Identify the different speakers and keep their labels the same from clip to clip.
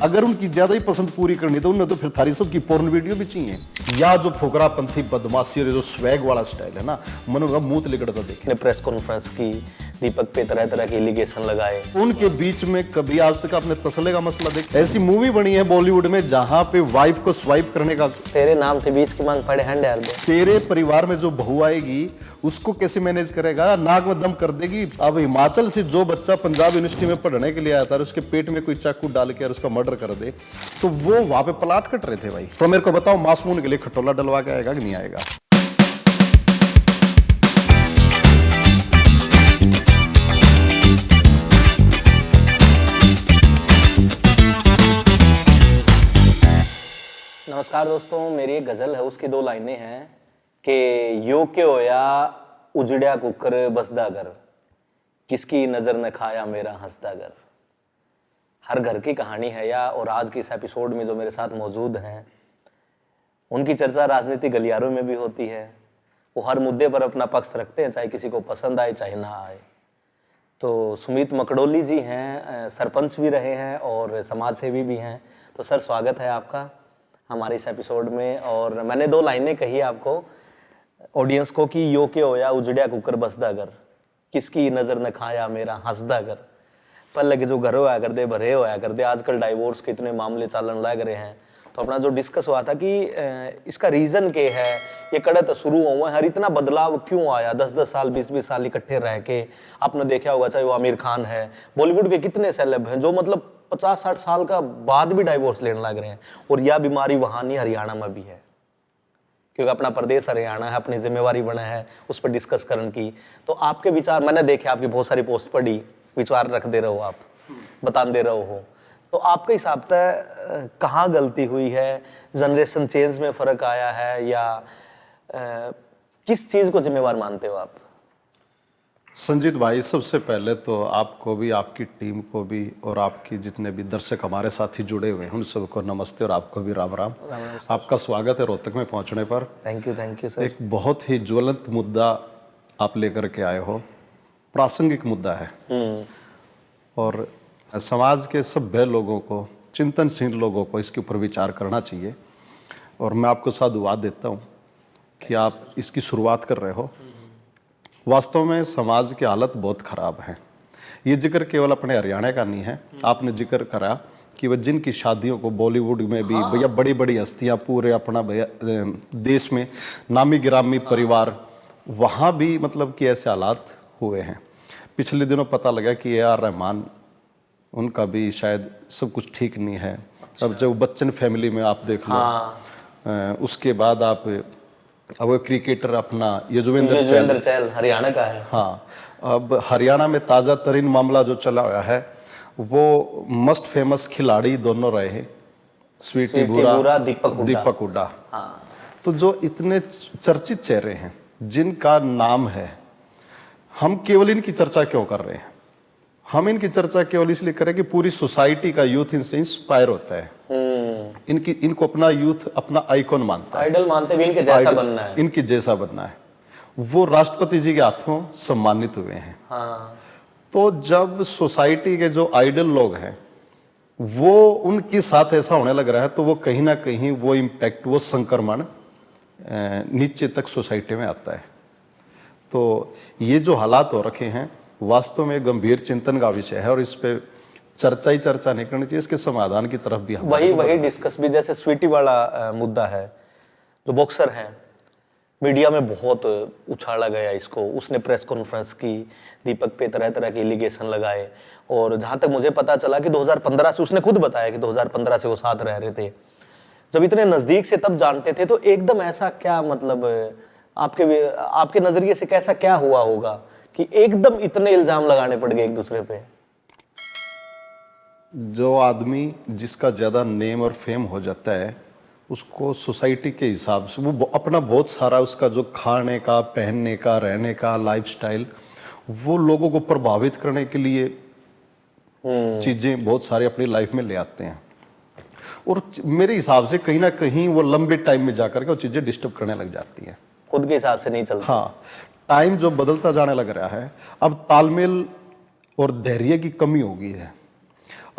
Speaker 1: अगर उनकी ज्यादा ही पसंद पूरी करनी तो उन्हें तो फिर थारी सबकी पोर्न वीडियो भी चाहिए। या जो फोकरापंथी बदमाशी और जो स्वैग वाला स्टाइल है ना, मन उनका मुंह लिकड़ता देखे।
Speaker 2: प्रेस कॉन्फ्रेंस की, दीपक पे तरह तरह के एलिगेशन लगाए,
Speaker 1: उनके बीच में कभी आज तक आपने तसले का मसला देखा? ऐसी मूवी बनी है बॉलीवुड में जहां पे वाइफ को स्वाइप करने का,
Speaker 2: तेरे नाम से बीच की मांग पड़े हैंड यार दे।
Speaker 1: तेरे परिवार में जो बहू आएगी उसको कैसे मैनेज करेगा? नाक में दम कर देगी। अब हिमाचल से जो बच्चा पंजाब यूनिवर्सिटी में पढ़ने के लिए आया था, उसके पेट में कोई चाकू डाल के और उसका मर्डर कर दे, तो वो वहां पे प्लाट कट रहे थे भाई। तो मेरे को बताओ, मासूम के लिए खटोला डलवा के आएगा कि नहीं आएगा?
Speaker 2: नमस्कार दोस्तों, मेरी एक गजल है, उसकी 2 लाइनें हैं कि यो के होया उजड़िया कुकर बसदा घर, किसकी नजर न खाया मेरा हंसदा घर। हर घर की कहानी है या, और आज के इस एपिसोड में जो मेरे साथ मौजूद हैं उनकी चर्चा राजनीतिक गलियारों में भी होती है। वो हर मुद्दे पर अपना पक्ष रखते हैं, चाहे किसी को पसंद आए चाहे ना आए। तो सुमित मकड़ोली जी हैं, सरपंच भी रहे हैं और समाज सेवी भी हैं। तो सर, स्वागत है आपका हमारे इस एपिसोड में। और मैंने 2 लाइनें कही आपको, ऑडियंस को, कि यो के होया उजड़िया कुकर बसदा घर, किसकी नज़र न खाया मेरा हंसदा घर। पहले के जो घर होया करते भरे होया करते, आजकल डाइवोर्स के इतने मामले चालन लग रहे हैं। तो अपना जो डिस्कस हुआ था कि इसका रीज़न क्या है, ये कड़त शुरू हुआ है, हर इतना बदलाव क्यों आया? 10-10 साल 20-20 साल इकट्ठे रह के आपने देखा होगा, चाहे वो आमिर खान है, बॉलीवुड के कितने सेलेब हैं जो मतलब 50-60 साल का बाद भी डाइवोर्स लेने लग रहे हैं। और यह बीमारी वहाँ नहीं, हरियाणा में भी है, क्योंकि अपना प्रदेश हरियाणा है, अपनी जिम्मेवारी बना है उस पर डिस्कस करने की। तो आपके विचार, मैंने देखे आपकी बहुत सारी पोस्ट पढ़ी, विचार रख दे रहे हो आप, बता दे रहे हो, तो आपके हिसाब से कहाँ गलती हुई है? जनरेशन चेंज में फर्क आया है या किस चीज को जिम्मेवार मानते हो आप?
Speaker 1: संजीत भाई, सबसे पहले तो आपको भी, आपकी टीम को भी, और आपकी जितने भी दर्शक हमारे साथ ही जुड़े हुए हैं उन सबको नमस्ते, और आपको भी राम राम। आपका स्वागत है रोहतक में पहुंचने पर।
Speaker 2: Thank you sir.
Speaker 1: एक बहुत ही ज्वलंत मुद्दा आप लेकर के आए हो, प्रासंगिक मुद्दा है और समाज के सभ्य लोगों को, चिंतनशील लोगों को इसके ऊपर विचार करना चाहिए। और मैं आपको साधुवाद देता हूँ कि आप इसकी शुरुआत कर रहे हो। वास्तव में समाज की हालत बहुत ख़राब है। ये जिक्र केवल अपने हरियाणा का नहीं है। आपने जिक्र करा कि वह जिनकी शादियों को बॉलीवुड में भी भैया बड़ी बड़ी हस्तियाँ, पूरे अपना भैया देश में नामी गिरामी परिवार, वहाँ भी मतलब कि ऐसे हालात हुए हैं। पिछले दिनों पता लगा कि A.R. रहमान, उनका भी शायद सब कुछ ठीक नहीं है। अब जब बच्चन फैमिली में आप देख लो, उसके बाद आप अब वो क्रिकेटर अपना युजवेंद्र चहल
Speaker 2: हरियाणा का है।
Speaker 1: हाँ, अब हरियाणा में ताज़ा तरीन मामला जो चला हुआ है, वो मस्ट फेमस खिलाड़ी दोनों रहे हैं, स्वीटी बुरा, दीपक हुड्डा।
Speaker 2: हाँ।
Speaker 1: तो जो इतने चर्चित चेहरे हैं जिनका नाम है, हम केवल इनकी चर्चा क्यों कर रहे हैं? हम इनकी चर्चा केवल इसलिए करें कि पूरी सोसाइटी का यूथ इनसे इंस्पायर होता है। इनको अपना यूथ अपना आइकॉन मानता है,
Speaker 2: आइडल मानते भी, इनके जैसा बनना है,
Speaker 1: इनकी जैसा बनना है। वो राष्ट्रपति जी के हाथों सम्मानित हुए हैं।
Speaker 2: हाँ।
Speaker 1: तो जब सोसाइटी के जो आइडल लोग हैं वो उनके साथ ऐसा होने लग रहा है, तो वो कहीं ना कहीं वो इम्पैक्ट, वो संक्रमण नीचे तक सोसाइटी में आता है। तो ये जो हालात हो रखे हैं, वास्तव में गंभीर चिंतन का विषय है और इस पे चर्चा ही चर्चा नहीं करनी चाहिए, इसके समाधान की तरफ भी
Speaker 2: वही डिस्कस भी। जैसे स्वीटी वाला मुद्दा है, जो बॉक्सर है, मीडिया में बहुत उछाला गया इसको, उसने प्रेस कॉन्फ्रेंस की, दीपक पे तरह तरह के एलिगेशन लगाए। और जहाँ तक मुझे पता चला कि 2015 से, उसने खुद बताया कि 2015 से वो साथ रह रहे थे। जब इतने नज़दीक से तब जानते थे, तो एकदम ऐसा क्या, मतलब आपके नज़रिए से कैसा क्या हुआ होगा कि एकदम इतने इल्ज़ाम लगाने पड़ गए एक दूसरे पे?
Speaker 1: जो आदमी जिसका ज़्यादा नेम और फेम हो जाता है, उसको सोसाइटी के हिसाब से वो अपना बहुत सारा, उसका जो खाने का, पहनने का, रहने का लाइफस्टाइल, वो लोगों को प्रभावित करने के लिए चीज़ें बहुत सारी अपनी लाइफ में ले आते हैं। और मेरे हिसाब से कहीं ना कहीं वो लंबे टाइम में जाकर के वो चीज़ें डिस्टर्ब करने लग जाती हैं,
Speaker 2: खुद के हिसाब से नहीं चलता।
Speaker 1: हाँ, टाइम जो बदलता जाने लग रहा है, अब तालमेल और धैर्य की कमी हो गई है।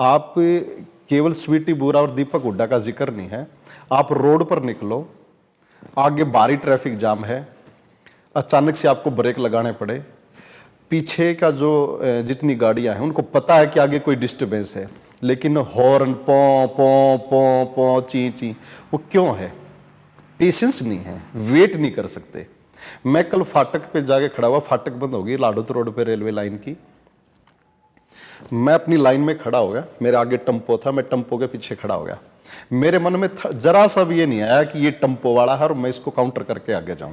Speaker 1: आप केवल स्वीटी बुरा और दीपक हुड्डा का जिक्र नहीं है। आप रोड पर निकलो, आगे भारी ट्रैफिक जाम है, अचानक से आपको ब्रेक लगाने पड़े, पीछे का जो जितनी गाड़ियां हैं उनको पता है कि आगे कोई डिस्टर्बेंस है, लेकिन हॉर्न पौ पौ पौ पौ ची ची, वो क्यों है? पेशेंस नहीं है, वेट नहीं कर सकते। मैं कल फाटक पे जाके खड़ा हुआ, फाटक बंद हो गई लाडोत रोड पे रेलवे लाइन की। मैं अपनी लाइन में खड़ा हो गया, मेरे आगे टम्पो था, मैं टम्पो के पीछे खड़ा हो गया। मेरे मन में जरा सा भी ये नहीं आया कि ये टम्पो वाला है और मैं इसको काउंटर करके आगे जाऊं।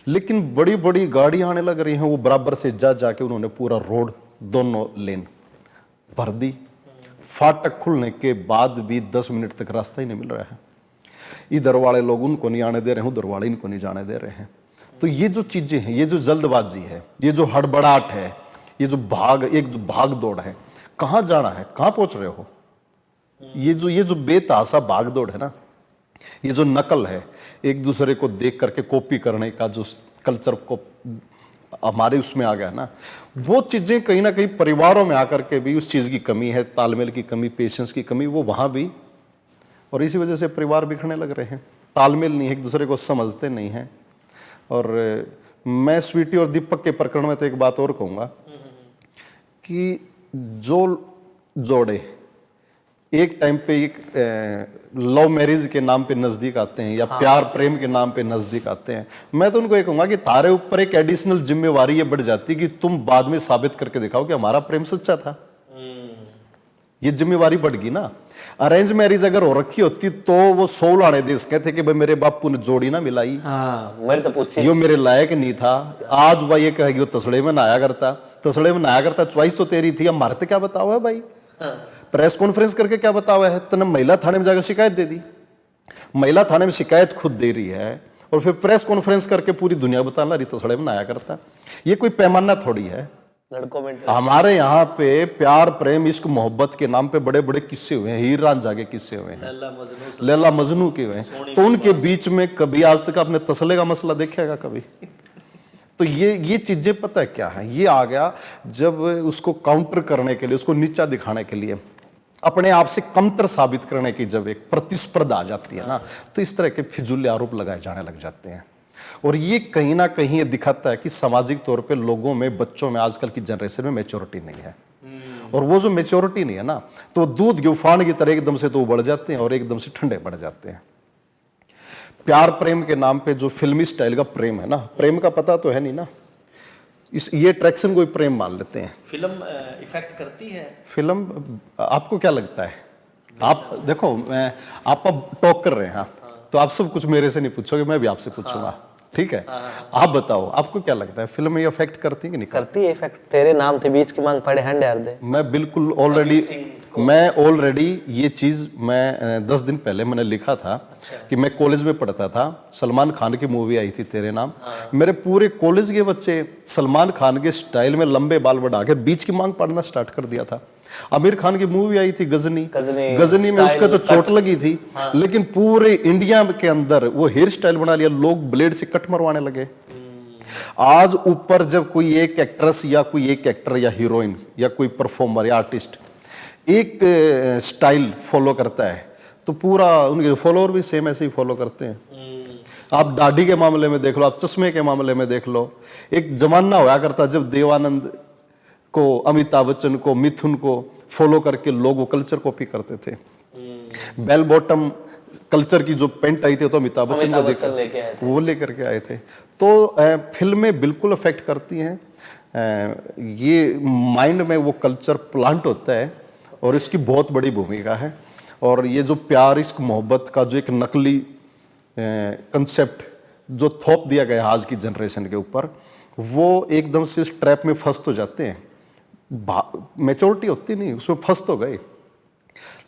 Speaker 1: लेकिन बड़ी बड़ी गाड़ियां आने लग रही हैं, वो बराबर से जा जाके उन्होंने पूरा रोड दोनों लेन भर दी। फाटक खुलने के बाद भी 10 मिनट तक रास्ता ही नहीं मिल रहा है। इधर वाले लोग उनको नहीं आने दे रहे हैं, उधर वाले इनको नहीं जाने दे रहे हैं। तो ये जो चीजें हैं, ये जो जल्दबाजी है, ये जो हड़बड़ाहट है, ये जो भाग दौड़ है, कहाँ जाना है, कहाँ पहुंच रहे हो? ये जो बेतहासा भाग दौड़ है ना, ये जो नकल है, एक दूसरे को देख करके कॉपी करने का जो कल्चर को हमारे उसमें आ गया ना, वो चीजें कहीं ना कहीं परिवारों में आकर के भी उस चीज की कमी है, तालमेल की कमी, पेशेंस की कमी, वो वहां भी, और इसी वजह से परिवार बिखरने लग रहे हैं। तालमेल नहीं है, एक दूसरे को समझते नहीं हैं। और मैं स्वीटी और दीपक के प्रकरण में तो एक बात और कहूंगा कि जो जोड़े एक टाइम पे एक लव मैरिज के नाम पे नजदीक आते हैं या प्यार प्रेम के नाम पे नजदीक आते हैं, मैं तो उनको ये कहूंगा कि तारे ऊपर एक एडिशनल जिम्मेवारी ये बढ़ जाती है कि तुम बाद में साबित करके दिखाओ कि हमारा प्रेम सच्चा था। ये जिम्मेवारी बढ़ गई ना। अरेंज मैरिज अगर हो रखी होती तो वो 100 लाने देश कहते कि भाई मेरे बापू ने जोड़ी ना मिलाई,
Speaker 2: मेरे तो पूछी
Speaker 1: यो मेरे लायक नहीं था। आज भाई ये कहेगी तसड़े में नहाया करता, चॉइस तो तेरी थी, अब मारे तो क्या बताओ है भाई? प्रेस कॉन्फ्रेंस करके क्या बतावा है? तने महिला थाने में जाकर शिकायत दे दी, महिला थाने में शिकायत खुद दे रही है और फिर प्रेस कॉन्फ्रेंस करके पूरी दुनिया बताना रही तसड़े में नहाया करता। ये कोई पैमाना थोड़ी है।
Speaker 2: लड़कों में
Speaker 1: हमारे यहाँ पे प्यार प्रेम इश्क मोहब्बत के नाम पे बड़े बड़े किस्से हुए हैं, हीर रांझा के किस्से हुए हैं, लैला मजनू के हुए हैं। तो उनके बीच में कभी आज तक आपने तसले का मसला देखेगा कभी? तो ये चीजें पता है क्या है? ये आ गया जब उसको काउंटर करने के लिए, उसको नीचा दिखाने के लिए, अपने आप से कमतर साबित करने की जब एक प्रतिस्पर्धा आ जाती है ना, तो इस तरह के फिजूल आरोप लगाए जाने लग जाते हैं। और ये कहीं ना कहीं ये दिखाता है कि सामाजिक तौर पे लोगों में, बच्चों में, आजकल की जनरेशन में मैच्योरिटी नहीं है। और वो जो मैच्योरिटी नहीं है ना, तो दूध के उफान की तरह एकदम से तो उबड़ जाते हैं और एकदम से ठंडे पड़ जाते हैं। प्यार प्रेम के नाम पे जो फिल्मी स्टाइल का प्रेम है ना, प्रेम का पता तो है नहीं ना, ये अट्रैक्शन को प्रेम मान लेते हैं।
Speaker 2: फिल्म इफेक्ट करती है।
Speaker 1: फिल्म आपको क्या लगता है? आप देखो, आप अब टॉक कर रहे हैं, तो आप सब कुछ मेरे से नहीं पूछोगे, मैं भी आपसे पूछूंगा, ठीक है? आप बताओ, आपको क्या लगता है फिल्म ये इफेक्ट करती है कि नहीं
Speaker 2: करती है? इफेक्ट तेरे नाम थे बीच की मांग पड़े हैंड यार दे।
Speaker 1: मैं बिल्कुल ऑलरेडी ये चीज मैं 10 दिन पहले मैंने लिखा था कि मैं कॉलेज में पढ़ता था, सलमान खान की मूवी आई थी तेरे नाम, मेरे पूरे कॉलेज के बच्चे सलमान खान के स्टाइल में लंबे बाल बढ़ा के बीच की मांग पढ़ना स्टार्ट कर दिया था। आमिर खान की मूवी आई थी गजनी में उसका तो चोट लगी थी, लेकिन पूरे इंडिया के अंदर वो हेयर स्टाइल बना लिया, लोग ब्लेड से कट मरवाने लगे। आज ऊपर जब कोई एक एक्ट्रेस या कोई एक एक्टर या हीरोइन या कोई परफॉर्मर या आर्टिस्ट एक स्टाइल फॉलो करता है, तो पूरा उनके फॉलोअर भी सेम ऐसे ही फॉलो करते हैं। आप दाढ़ी के मामले में देख लो, आप चश्मे के मामले में देख लो। एक जमाना हुआ करता जब देवानंद को, अमिताभ बच्चन को, मिथुन को फॉलो करके लोग वो कल्चर कॉपी करते थे। बेल बॉटम कल्चर की जो पेंट आई थी तो अमिताभ बच्चन को देख वो लेकर के आए थे। तो फिल्में बिल्कुल अफेक्ट करती हैं। ये माइंड में वो कल्चर प्लांट होता है और इसकी बहुत बड़ी भूमिका है। और ये जो प्यार इश्क मोहब्बत का जो एक नकली कंसेप्ट जो थोप दिया गया आज की जनरेशन के ऊपर, वो एकदम से इस ट्रैप में फंस तो जाते हैं। मैच्योरिटी होती नहीं, उसमें फंस तो गए,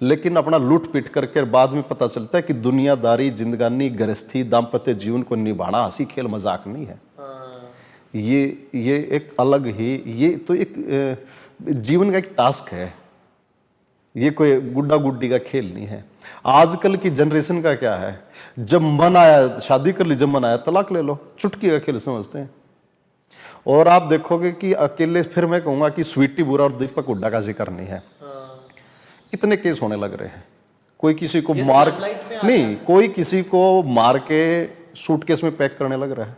Speaker 1: लेकिन अपना लूट पीट करके बाद में पता चलता है कि दुनियादारी, जिंदगानी, गृहस्थी, दाम्पत्य जीवन को निभाना हंसी खेल मजाक नहीं है। ये एक अलग ही, ये तो एक जीवन का एक टास्क है, ये कोई गुड्डा गुड्डी का खेल नहीं है। आजकल की जनरेशन का क्या है, जब मन आया शादी कर ली, जब मन आया तलाक ले लो, चुटकी का खेल समझते हैं। और आप देखोगे कि अकेले, फिर मैं कहूंगा कि स्वीटी बुरा और दीपक हुड्डा का जिक्र नहीं है, कितने केस होने लग रहे हैं। कोई किसी को मार नहीं, कोई किसी को मार के सूटकेस में पैक करने लग रहा है।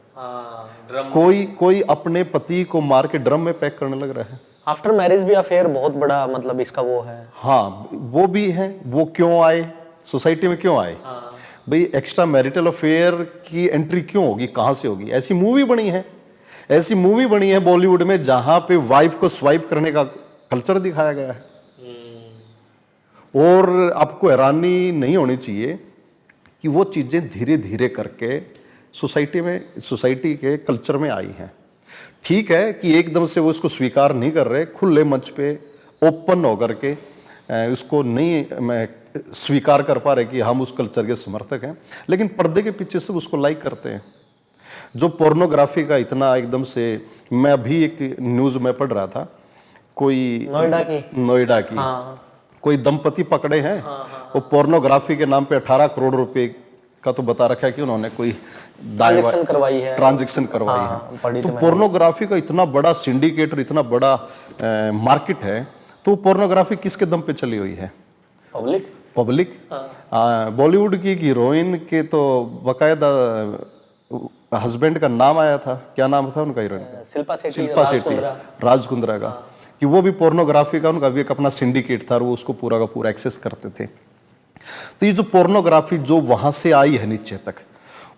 Speaker 2: ड्रम।
Speaker 1: कोई अपने पति को मार के ड्रम में पैक करने लग रहा है।
Speaker 2: आफ्टर मैरिज भी अफेयर बहुत बड़ा मतलब इसका वो है।
Speaker 1: हाँ, वो भी है। वो क्यों आए, सोसाइटी में क्यों आए? भाई एक्स्ट्रा मैरिटल अफेयर की एंट्री क्यों होगी, कहाँ से होगी? ऐसी मूवी बनी है बॉलीवुड में जहां पे वाइफ को स्वाइप करने का कल्चर दिखाया गया है। और आपको हैरानी नहीं होनी चाहिए कि वो चीजें धीरे धीरे करके सोसाइटी के कल्चर में आई हैं। ठीक है कि एकदम से वो इसको स्वीकार नहीं कर रहे, खुले मंच पे ओपन होकर के उसको नहीं स्वीकार कर पा रहे कि हम उस कल्चर के समर्थक हैं, लेकिन पर्दे के पीछे सब उसको लाइक करते हैं। जो पोर्नोग्राफी का इतना एकदम से, मैं अभी एक न्यूज़ में पढ़ रहा था, कोई नोएडा की कोई दंपति पकड़े हैं। वो पोर्नोग्राफी के नाम पे 18 करोड़ रुपए का तो बता रखा है कि उन्होंने कोई ट्रांजैक्शन करवाई है। तो पोर्नोग्राफी का इतना बड़ा सिंडिकेट और इतना बड़ा मार्केट है, तो पोर्नोग्राफी किसके दम पे चली हुई है? पब्लिक। बॉलीवुड की हीरोइन के तो बकायदा हस्बैंड का नाम आया था, क्या नाम था उनका हीरोइन का? शिल्पा शेट्टी, राज कुंद्रा का, कि वो भी पोर्नोग्राफी का उनका भी एक अपना सिंडिकेट था और वो उसको पूरा का पूरा एक्सेस करते थे। तो ये जो पोर्नोग्राफी जो वहां से आई है नीचे तक,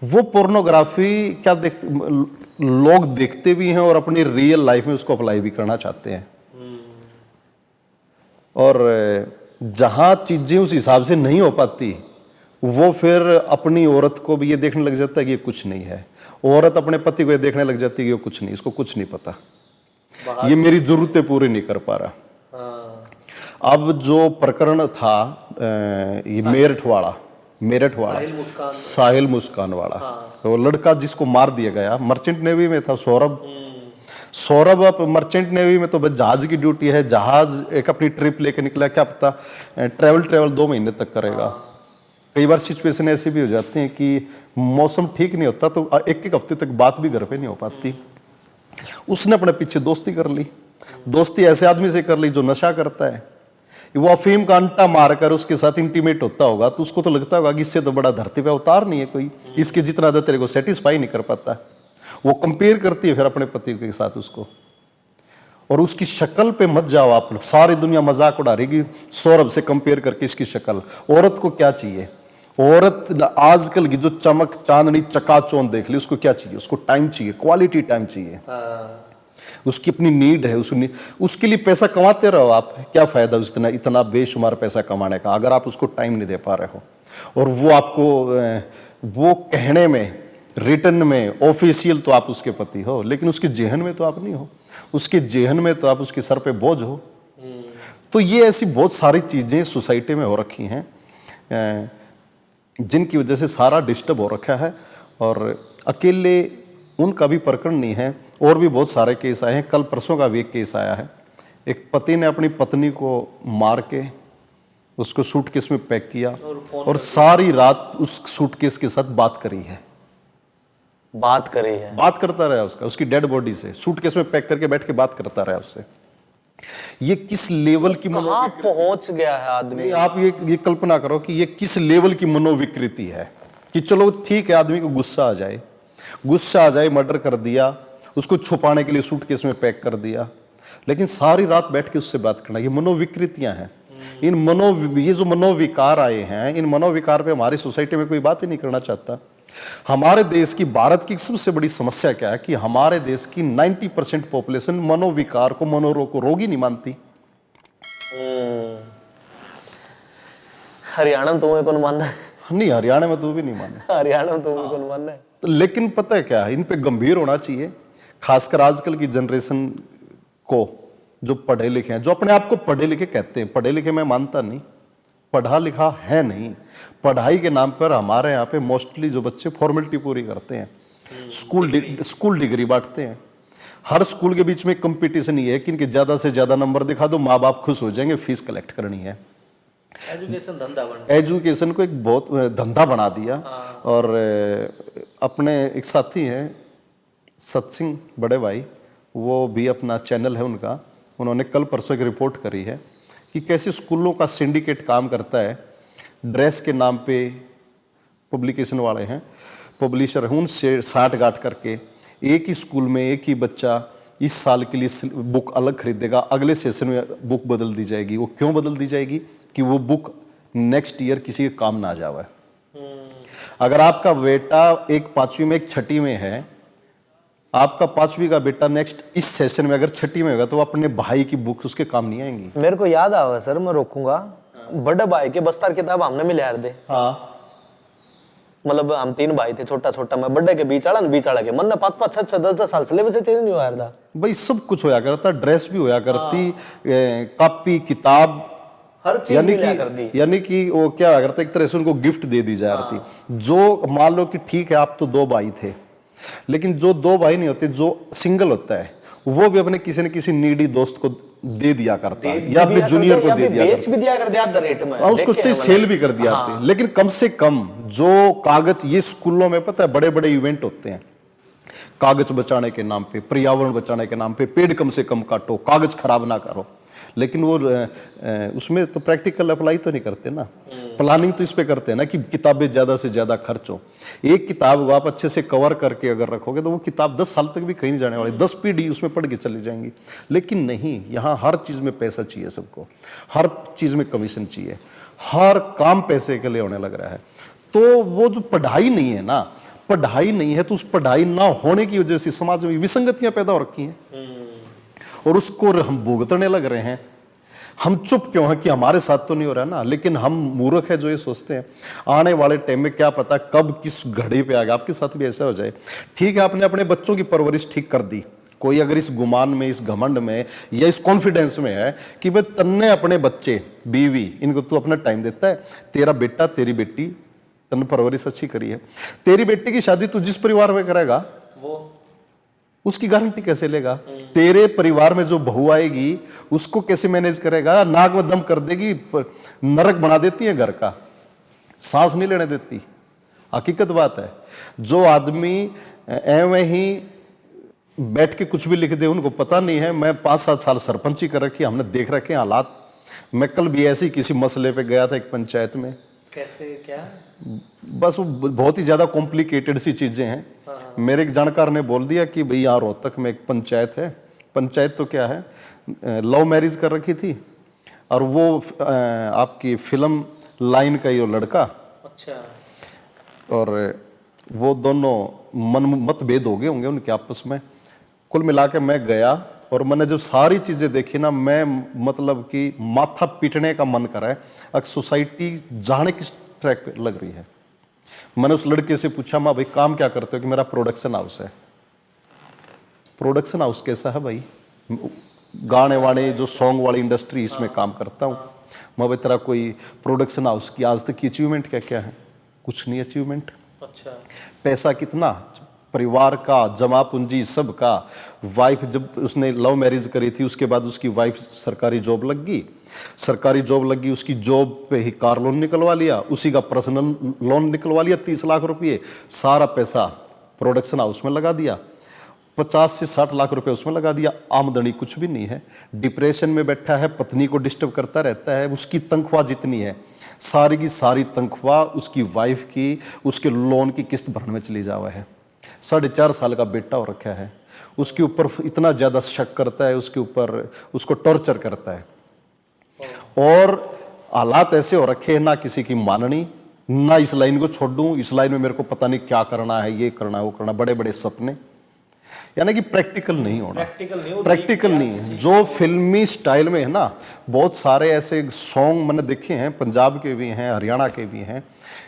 Speaker 1: वो पोर्नोग्राफी क्या लोग देखते भी हैं और अपनी रियल लाइफ में उसको अप्लाई भी करना चाहते हैं। और जहां चीजें उस हिसाब से नहीं हो पाती, वो फिर अपनी औरत को भी ये देखने लग जाता है कि ये कुछ नहीं है। औरत अपने पति को ये देखने लग जाती है कि ये कुछ नहीं, इसको कुछ नहीं पता, ये मेरी जरूरतें पूरी नहीं कर पा रहा। अब जो प्रकरण था ये मेरठ वाला साहिल मुस्कान वाला, तो लड़का जिसको मार दिया गया, मर्चेंट नेवी में था सौरभ। अब मर्चेंट नेवी में तो बस जहाज की ड्यूटी है, जहाज एक अपनी ट्रिप लेके निकला, क्या पता ट्रेवल 2 महीने तक करेगा। कई बार सिचुएशन ऐसी भी हो जाती है कि मौसम ठीक नहीं होता तो एक हफ्ते तक बात भी घर पे नहीं हो पाती। उसने अपने पीछे दोस्ती कर ली, दोस्ती ऐसे आदमी से कर ली जो नशा करता है। वो अफीम का अंटा मारकर उसके साथ इंटीमेट होता होगा, तो उसको तो लगता होगा कि इससे तो बड़ा धरती पे अवतार नहीं है कोई, इसके जितना ज्यादा तेरे को सेटिस्फाई नहीं कर पाता। वो कंपेयर करती है फिर अपने पति के साथ उसको। और उसकी शक्ल पे मत जाओ आप, सारी दुनिया मजाक उड़ा रही कि सौरभ से कंपेयर करके इसकी शक्ल। औरत को क्या चाहिए? औरत आजकल की जो चमक चांदनी चकाचौंध देख ली, उसको क्या चाहिए? उसको टाइम चाहिए, क्वालिटी टाइम चाहिए। उसकी अपनी नीड है, उसके लिए पैसा कमाते रहो आप, क्या फायदा इतना बेशुमार पैसा कमाने का अगर आप उसको टाइम नहीं दे पा रहे हो। और वो आपको वो कहने में, रिटर्न में, ऑफिशियल तो आप उसके पति हो, लेकिन उसके जेहन में तो आप नहीं हो। उसके जेहन में तो आप उसके सर पे बोझ हो। तो ये ऐसी बहुत सारी चीजें सोसाइटी में हो रखी हैं जिनकी वजह से सारा डिस्टर्ब हो रखा है। और अकेले उनका भी प्रकरण नहीं है, और भी बहुत सारे केस आए हैं। कल परसों का भी एक केस आया है, एक पति ने अपनी पत्नी को मार के उसको सूटकेस में पैक किया और सारी रात उस सूटकेस के साथ बात करता रहा उसकी डेड बॉडी से, सूटकेस में पैक करके बैठ के बात करता रहा उससे। ये किस लेवल की
Speaker 2: पहुंच गया है आदमी?
Speaker 1: आप ये कल्पना करो कि ये किस लेवल की मनोविकृति है कि चलो ठीक है, आदमी को गुस्सा आ जाए, मर्डर कर दिया, उसको छुपाने के लिए सूटकेस में पैक कर दिया, लेकिन सारी रात बैठ के उससे बात करना, ये मनोविकृतियां हैं। ये जो मनोविकार आए हैं, इन मनोविकार पे हमारी सोसाइटी में कोई बात ही नहीं करना चाहता। हमारे देश की, भारत की सबसे बड़ी समस्या क्या है कि हमारे देश की 90% पॉपुलेशन मनोविकार को, मनोरोग को रोग ही नहीं मानती।
Speaker 2: हरियाणा में तुम्हें कौन मानना है?
Speaker 1: नहीं, हरियाणा में तो भी नहीं माने।
Speaker 2: हरियाणा में तुम्हें कौन मानना है?
Speaker 1: तो लेकिन पता है क्या, इन पे गंभीर होना चाहिए, खासकर आजकल की जनरेशन को, जो पढ़े लिखे हैं, जो अपने आप को पढ़े लिखे कहते हैं। पढ़े लिखे मैं मानता नहीं, पढ़ा लिखा है नहीं। पढ़ाई के नाम पर हमारे यहाँ पे मोस्टली जो बच्चे फॉर्मेलिटी पूरी करते हैं, स्कूल डिग्री बांटते हैं। हर स्कूल के बीच में कंपटीशन ये है कि इनके ज्यादा से ज्यादा नंबर दिखा दो, माँ बाप खुश हो जाएंगे, फीस कलेक्ट करनी है। एजुकेशन को एक बहुत धंधा बना दिया। और अपने एक साथी हैं सत्सिंह बड़े भाई, वो भी अपना चैनल है उनका, उन्होंने कल परसों एक रिपोर्ट करी है कि कैसे स्कूलों का सिंडिकेट काम करता है। ड्रेस के नाम पे पब्लिकेशन वाले हैं, पब्लिशर हैं, उनसे साठ गांठ करके एक ही स्कूल में एक ही बच्चा इस साल के लिए बुक अलग खरीदेगा, अगले सेशन में बुक बदल दी जाएगी। वो क्यों बदल दी जाएगी? कि वो बुक नेक्स्ट ईयर किसी के काम ना आ जावे। अगर आपका बेटा एक 5वीं में एक 6ठी में है, आपका 5वीं का बेटा नेक्स्ट इस सेशन में अगर 6ठी में होगा तो अपने भाई की बुक उसके काम नहीं आएंगी।
Speaker 2: मेरे को याद आवा सर, मैं रोकूंगा, बड़े भाई के बस्तर किताब हमने मिले यार दे।
Speaker 1: हाँ,
Speaker 2: मतलब हम 3 भाई थे, छोटा छोटा, मैं बड़े के बीच वाला, बीच वाला के मन ने 5-5 6-6 10-10 साल सिलेबस से चेंज नहीं हुआ यार था
Speaker 1: भाई। सब कुछ होया करता, ड्रेस भी होया करती, कॉपी किताब,
Speaker 2: हर चीज मिला कर दी।
Speaker 1: यानी कि वो क्या होया करता, एक तरह से उनको गिफ्ट दे दी जा रही थी। जो मान लो कि ठीक है आप तो 2 भाई थे, लेकिन जो 2 भाई नहीं होते, जो सिंगल होता है, वो भी अपने किसी न किसी नीडी दोस्त को दे दिया करता है, या अपने जूनियर को दे दिया करता,
Speaker 2: बेच भी दिया कर दिया द रेट में,
Speaker 1: और उसको चाहिए सेल भी कर दिया करते। लेकिन कम से कम जो कागज, ये स्कूलों में पता है बड़े बड़े इवेंट होते हैं, कागज बचाने के नाम पे, पर्यावरण बचाने के नाम पे, पेड़ कम से कम काटो, कागज खराब ना करो, लेकिन वो उसमें तो प्रैक्टिकल अप्लाई तो नहीं करते ना। प्लानिंग तो इस पे करते हैं ना कि किताबें ज्यादा से ज्यादा खर्च हो। एक किताब को आप अच्छे से कवर करके अगर रखोगे तो वो किताब 10 साल तक भी कहीं नहीं जाने वाली, 10 पीढ़ी उसमें पढ़ के चली जाएंगी। लेकिन नहीं, यहाँ हर चीज में पैसा चाहिए सबको, हर चीज में कमीशन चाहिए, हर काम पैसे के लिए होने लग रहा है। तो वो जो पढ़ाई नहीं है ना, पढ़ाई नहीं है तो उस पढ़ाई ना होने की वजह से समाज में विसंगतियां पैदा हो रखी हैं और उसको हम भुगतने लग रहे हैं। हम चुप क्यों हैं कि हमारे साथ तो नहीं हो रहा ना, लेकिन हम मूर्ख है जो ये सोचते हैं आने वाले टाइम में क्या पता कब किस घड़ी पे आएगा, आपके साथ भी ऐसा हो जाए। ठीक है, आपने अपने बच्चों की परवरिश ठीक कर दी, कोई अगर इस गुमान में, इस घमंड में या इस कॉन्फिडेंस में है कि भाई तन्ने अपने बच्चे, बीवी, इनको तू अपना टाइम देता है, तेरा बेटा तेरी बेटी तन्ने परवरिश अच्छी करी है, तेरी बेटी की शादी तू जिस परिवार में करेगा वो उसकी गारंटी कैसे लेगा? तेरे परिवार में जो बहू आएगी उसको कैसे मैनेज करेगा? नाक में दम कर देगी, नरक बना देती है घर का, सांस नहीं लेने देती। हकीकत बात है। जो आदमी एवं ही बैठ के कुछ भी लिख दे, उनको पता नहीं है। मैं 5-7 साल सरपंची कर रखी, हमने देख रखे हालात। मैं कल भी ऐसे ही किसी मसले पे गया था एक पंचायत में।
Speaker 2: कैसे क्या?
Speaker 1: बस वो बहुत ही ज्यादा कॉम्प्लिकेटेड सी चीजें हैं। मेरे एक जानकार ने बोल दिया कि भाई यहाँ रोहतक में एक पंचायत है, पंचायत तो क्या है, लव मैरिज कर रखी थी और वो आपकी फिल्म लाइन का ही वो लड़का,
Speaker 2: अच्छा,
Speaker 1: और वो दोनों मतभेद हो गए होंगे उनके आपस में। कुल मिला के मैं गया और मैंने जब सारी चीजें देखी ना, मैं मतलब कि माथा पीटने का मन करा है। अब सोसाइटी जाने किस ट्रैक पे लग रही है। मैंने उस लड़के से पूछा, माँ भाई काम क्या करते हो? कि मेरा प्रोडक्शन हाउस है। प्रोडक्शन हाउस कैसा है भाई? गाने वाने जो सॉन्ग वाली इंडस्ट्री, इसमें काम करता हूँ। माँ भाई तेरा कोई प्रोडक्शन हाउस की आज तक की अचीवमेंट क्या क्या है? कुछ नहीं अचीवमेंट।
Speaker 2: अच्छा,
Speaker 1: पैसा कितना? परिवार का, जमा पूंजी सबका। वाइफ जब उसने लव मैरिज करी थी उसके बाद उसकी वाइफ सरकारी जॉब लग गई, सरकारी जॉब लग गई, उसकी जॉब पे ही कार लोन निकलवा लिया, उसी का पर्सनल लोन निकलवा लिया 30 लाख रुपए। सारा पैसा प्रोडक्शन हाउस में लगा दिया, 50 से 60 लाख रुपए उसमें लगा दिया। आमदनी कुछ भी नहीं है, डिप्रेशन में बैठा है, पत्नी को डिस्टर्ब करता रहता है। उसकी तनख्वाह जितनी है सारी की सारी तनख्वाह उसकी वाइफ की, उसके लोन की किस्त भरने में चली जावा है। 4.5 साल का बेटा हो रखा है, उसके ऊपर इतना ज्यादा शक करता है, उसके ऊपर उसको टॉर्चर करता है। और हालात ऐसे हो रखे हैं, ना किसी की माननी, ना इस लाइन को छोड़ दूं, इस लाइन में मेरे को पता नहीं क्या करना है, ये करना है, वो करना, बड़े बड़े सपने, यानी कि प्रैक्टिकल नहीं होना। प्रैक्टिकल नहीं, जो फिल्मी स्टाइल में है ना, बहुत सारे ऐसे सॉन्ग मैंने देखे हैं, पंजाब के भी हैं, हरियाणा के भी हैं,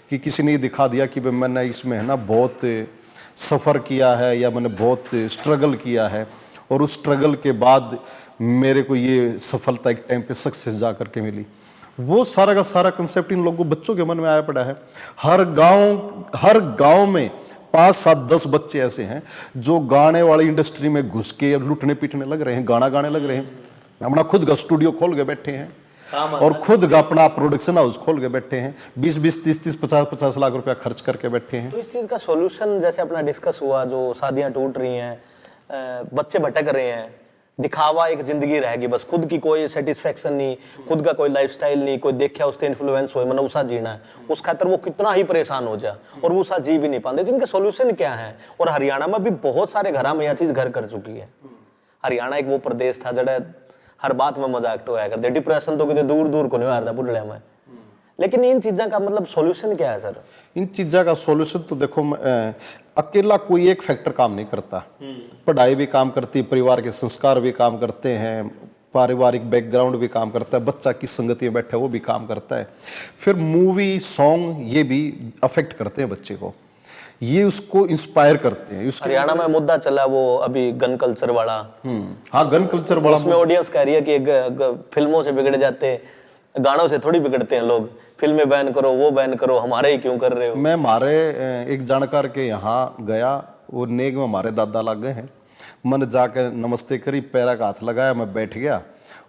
Speaker 1: कि किसी ने दिखा दिया कि भाई मैंने इसमें है ना बहुत सफ़र किया है या मैंने बहुत स्ट्रगल किया है और उस स्ट्रगल के बाद मेरे को ये सफलता एक टाइम पे सक्सेस जा करके मिली। वो सारा का सारा कंसेप्ट इन लोगों बच्चों के मन में आया पड़ा है। हर गांव में 5, 7, 10 बच्चे ऐसे हैं जो गाने वाली इंडस्ट्री में घुस के लुटने पीटने लग रहे हैं, गाना गाने लग रहे हैं, अपना खुद का स्टूडियो खोल के बैठे हैं और खुद का अपना प्रोडक्शन हाउस खोल के बैठे हैं, 20-20, 30-30, 50-50 लाख रुपया खर्च करके बैठे हैं।
Speaker 2: तो इस चीज का सॉल्यूशन जैसे अपना डिस्कस हुआ, जो शादियां टूट रही हैं, बच्चे भटक रहे हैं, दिखावा एक जिंदगी रहेगी बस, खुद की कोई सेटिस्फेक्शन नहीं, खुद का कोई लाइफस्टाइल नहीं, कोई देखा उससे इन्फ्लुएंस हो मैंने उसा जीना है, उस खातर वो कितना ही परेशान हो जाए और वो उसा जी भी नहीं पाते। तो इनके सोल्यूशन क्या है? और हरियाणा में भी बहुत सारे घर में यह चीज घर कर चुकी है। हरियाणा एक वो प्रदेश था जड़ा हर बात में मजाक तो आया करते, डिप्रेशन तो कितने दूर दूर को नहीं आ रहा बुढ़ड़े में। लेकिन इन चीज़ों का मतलब सॉल्यूशन क्या है सर?
Speaker 1: इन चीज़ों का सॉल्यूशन तो देखो, अकेला कोई एक फैक्टर काम नहीं करता। पढ़ाई भी काम करती है, परिवार के संस्कार भी काम करते हैं, पारिवारिक बैकग्राउंड भी काम करता है, बच्चा किस संगति में बैठा है वो भी काम करता है, फिर मूवी सॉन्ग ये भी अफेक्ट करते हैं बच्चे को, ये उसको इंस्पायर करते हैं।
Speaker 2: हरियाणा में मुद्दा चला वो अभी गन कल्चर वाला।
Speaker 1: हाँ, गन कल्चर वाला।
Speaker 2: उसमें ऑडियंस कह रही है कि फिल्मों से बिगड़ जाते, गानों से थोड़ी बिगड़ते हैं लोग, फिल्में बैन करो, वो बैन करो, हमारे ही क्यों कर रहे हो?
Speaker 1: मैं हमारे एक जानकार के यहाँ गया, वो नेक में हमारे दादा लग गए हैं, मैंने जाकर नमस्ते करी, पैरा का हाथ लगाया, मैं बैठ गया।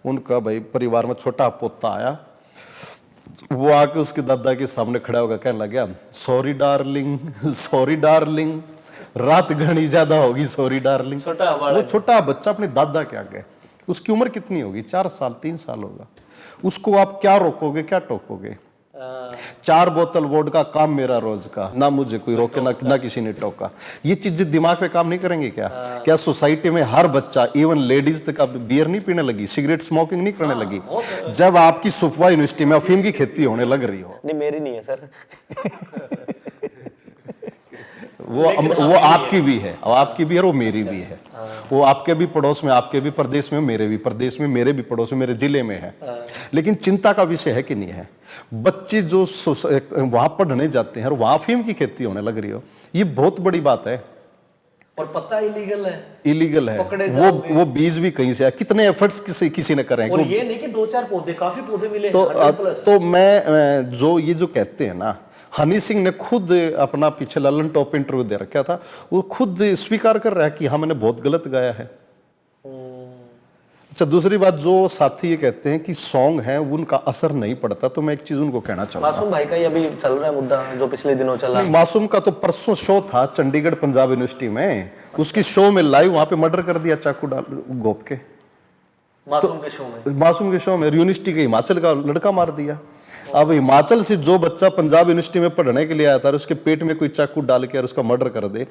Speaker 1: उनका भाई परिवार में छोटा पोता आया, वो आके उसके दादा के सामने खड़ा होकर कहने लगा, सॉरी डार्लिंग, सॉरी डार्लिंग, रात घनी ज्यादा होगी, सॉरी डार्लिंग। वो छोटा बच्चा अपने दादा के आगे, उसकी उम्र कितनी होगी? 4 साल 3 साल होगा। उसको आप क्या रोकोगे, क्या टोकोगे? 4 बोतल वोडका काम मेरा रोज का, ना मुझे कोई रोके ना किसी ने टोका। ये चीजें दिमाग पे काम नहीं करेंगे क्या? क्या सोसाइटी में हर बच्चा, इवन लेडीज तक अब बियर नहीं पीने लगी, सिगरेट स्मोकिंग नहीं करने लगी, जब आपकी सुफवा यूनिवर्सिटी में अफीम की खेती होने लग रही हो?
Speaker 2: नहीं, मेरी नहीं है सर।
Speaker 1: वो आपकी भी है, और आपकी भी है, वो मेरी भी है। वो आपके भी पड़ोस में, आपके भी प्रदेश में, मेरे भी प्रदेश में, मेरे भी पड़ोस में, मेरे जिले में है। लेकिन चिंता का विषय है कि नहीं है? बच्चे जो वहां पढ़ने जाते हैं और वहां अफीम की खेती होने लग रही हो, ये बहुत बड़ी बात है।
Speaker 2: और पता इलीगल है,
Speaker 1: इलीगल है। वो बीज भी कहीं से आया, कितने एफर्ट्स किसी ने करे हैं।
Speaker 2: और ये नहीं कि 2-4 पौधे, काफी पौधे मिले।
Speaker 1: तो मैं जो कहते हैं ना, हनी सिंह ने खुद अपना पीछे ललन टॉप इंटरव्यू दे रखा था, वो खुद स्वीकार कर रहा है कि हाँ मैंने बहुत गलत गाया है। अच्छा, दूसरी बात, जो साथी ये कहते हैं कि सॉन्ग है उनका असर नहीं पड़ता, तो मैं एक चीज उनको कहना चाहूंगा।
Speaker 2: मासूम भाई का ये अभी चल रहा है मुद्दा जो पिछले दिनों चला।
Speaker 1: मासूम का तो परसों शो था चंडीगढ़ पंजाब यूनिवर्सिटी में, उसकी शो में लाइव वहां पे मर्डर कर दिया चाकू डाल गोप के।
Speaker 2: मासूम के शो में
Speaker 1: यूनिवर्सिटी के हिमाचल का लड़का मार दिया। अब हिमाचल से जो बच्चा पंजाब यूनिवर्सिटी में पढ़ने के लिए आया था और उसके पेट में कोई चाकू डाल के और उसका मर्डर कर दे,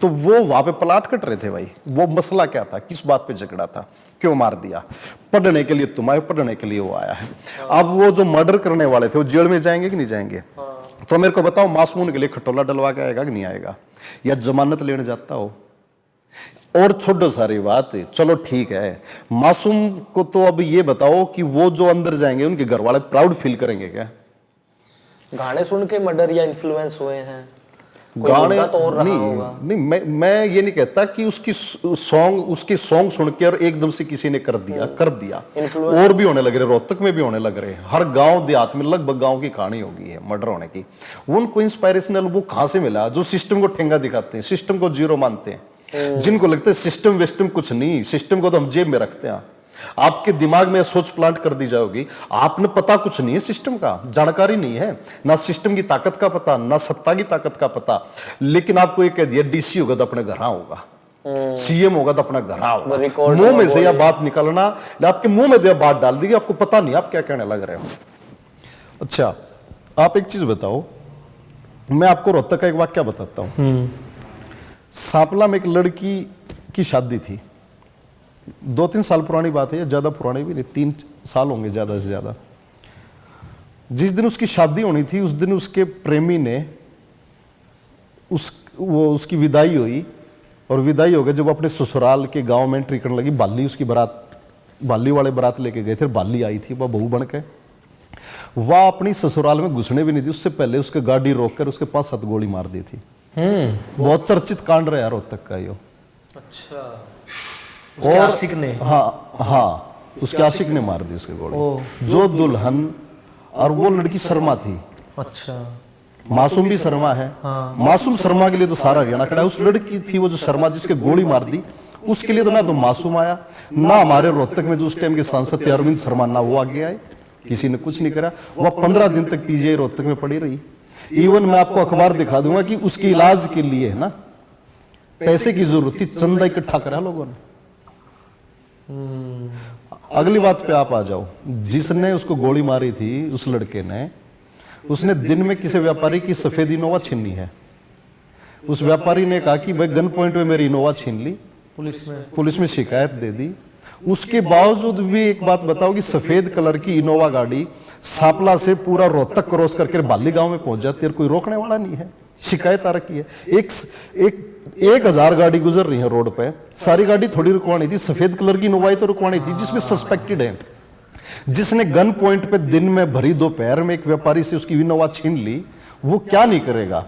Speaker 1: तो वो वहां पे प्लाट कट रहे थे भाई। वो मसला क्या था, किस बात पे झगड़ा था, क्यों मार दिया? पढ़ने के लिए तुम आए, पढ़ने के लिए वो आया है। अब वो जो मर्डर करने वाले थे वो जेल में जाएंगे कि नहीं जाएंगे? तो मेरे को बताओ, मासूम के लिए खटोला डलवा के आएगा कि नहीं आएगा, या जमानत लेने जाता हो? और छोड़ो सारी बात, चलो ठीक है, मासूम को तो अब ये बताओ कि वो जो अंदर जाएंगे उनके घर वाले प्राउड फील करेंगे क्या?
Speaker 2: गाने सुन के मर्डर या इन्फ्लुएंस हुए हैं?
Speaker 1: गाने तो और रहा होगा। नहीं, मैं ये नहीं कहता कि उसके सॉन्ग सुन के और एकदम से किसी ने कर दिया। और भी होने लग रहे, रोहतक में भी होने लग रहे, हर गांव देहात में लगभग गांव की कहानी होगी है मर्डर होने की। उनको इंस्पायरेशनल वो कहां से मिला? जो सिस्टम को ठेंगा दिखाते हैं, सिस्टम को जीरो मानते हैं, जिनको लगता है सिस्टम विस्टम कुछ नहीं, सिस्टम को तो हम जेब में रखते हैं। आपके दिमाग में सोच प्लांट कर दी जाएगी, आपने पता कुछ नहीं है सिस्टम का, जानकारी नहीं है, ना सिस्टम की ताकत का पता, ना सत्ता की ताकत का पता। लेकिन आपको ये कह दिया डीसी होगा तो अपने घर होगा, सीएम होगा तो अपना घर होगा। मुंह में से यह बात निकलना, आपके मुंह में यह बात डाल दी, आपको पता नहीं आप क्या कहने लग रहे हो। अच्छा, आप एक चीज बताओ, मैं आपको रोहतक का एक वाक्य बताता हूं। सांपला में एक लड़की की शादी थी, 2-3 साल पुरानी बात है, या ज्यादा पुरानी भी नहीं, 3 साल होंगे ज्यादा से ज्यादा। जिस दिन उसकी शादी होनी थी उस दिन उसके प्रेमी ने उसकी विदाई हुई, और विदाई हो गई जब अपने ससुराल के गांव में एंट्री करने लगी, बाली उसकी बारात, बाली वाले बारात लेके गए थे, बाली आई थी वह बहू बन के। वह अपनी ससुराल में घुसने भी नहीं दी, उससे पहले उसके गाड़ी रोककर उसके 5-7 गोली मार दी थी। बहुत चर्चित कांड रहा रोहतक का यो।
Speaker 2: अच्छा, उसके आशिक ने?
Speaker 1: हाँ, उसके आशिक ने मार दी उसके गोली। जो दुल्हन, और वो लड़की शर्मा थी। अच्छा, मासूम भी शर्मा है। मासूम शर्मा के लिए तो सारा हरियाणा खड़ा है। उस लड़की थी वो जो शर्मा, जिसके गोली मार दी, उसके लिए तो ना तो मासूम आया, ना हमारे रोहतक में जो उस टाइम के सांसद थे अरविंद शर्मा, ना वो आगे आए, किसी ने कुछ नहीं करा। वह 15 दिन तक पीजीआई रोहतक में पड़ी रही। इवन मैं आपको अखबार दिखा दूंगा कि उसके इलाज के लिए है ना पैसे की जरूरत थी, चंदा इकट्ठा करा लोगों ने। अगली बात पे आप आ जाओ, जिसने उसको गोली मारी थी उस लड़के ने, उसने दिन में किसी व्यापारी की सफेद इनोवा छीनी है। उस व्यापारी ने कहा कि भाई गन पॉइंट में मेरी इनोवा छीन ली, पुलिस में शिकायत दे दी। उसके बावजूद भी एक बात बताओ कि सफेद कलर की इनोवा गाड़ी सापला से पूरा रोहतक क्रॉस करके बाली गांव में पहुंच जाती है, कोई रोकने वाला नहीं है। शिकायत आ रखी है, एक 1000 गाड़ी गुजर रही है रोड पे, सारी गाड़ी थोड़ी रुकवानी थी, सफेद कलर की इनोवा तो रुकवानी थी जिसमें सस्पेक्टेड है, जिसने गन पॉइंट पे दिन में भरी दोपहर में एक व्यापारी से उसकी इनोवा छीन ली, वो क्या नहीं करेगा?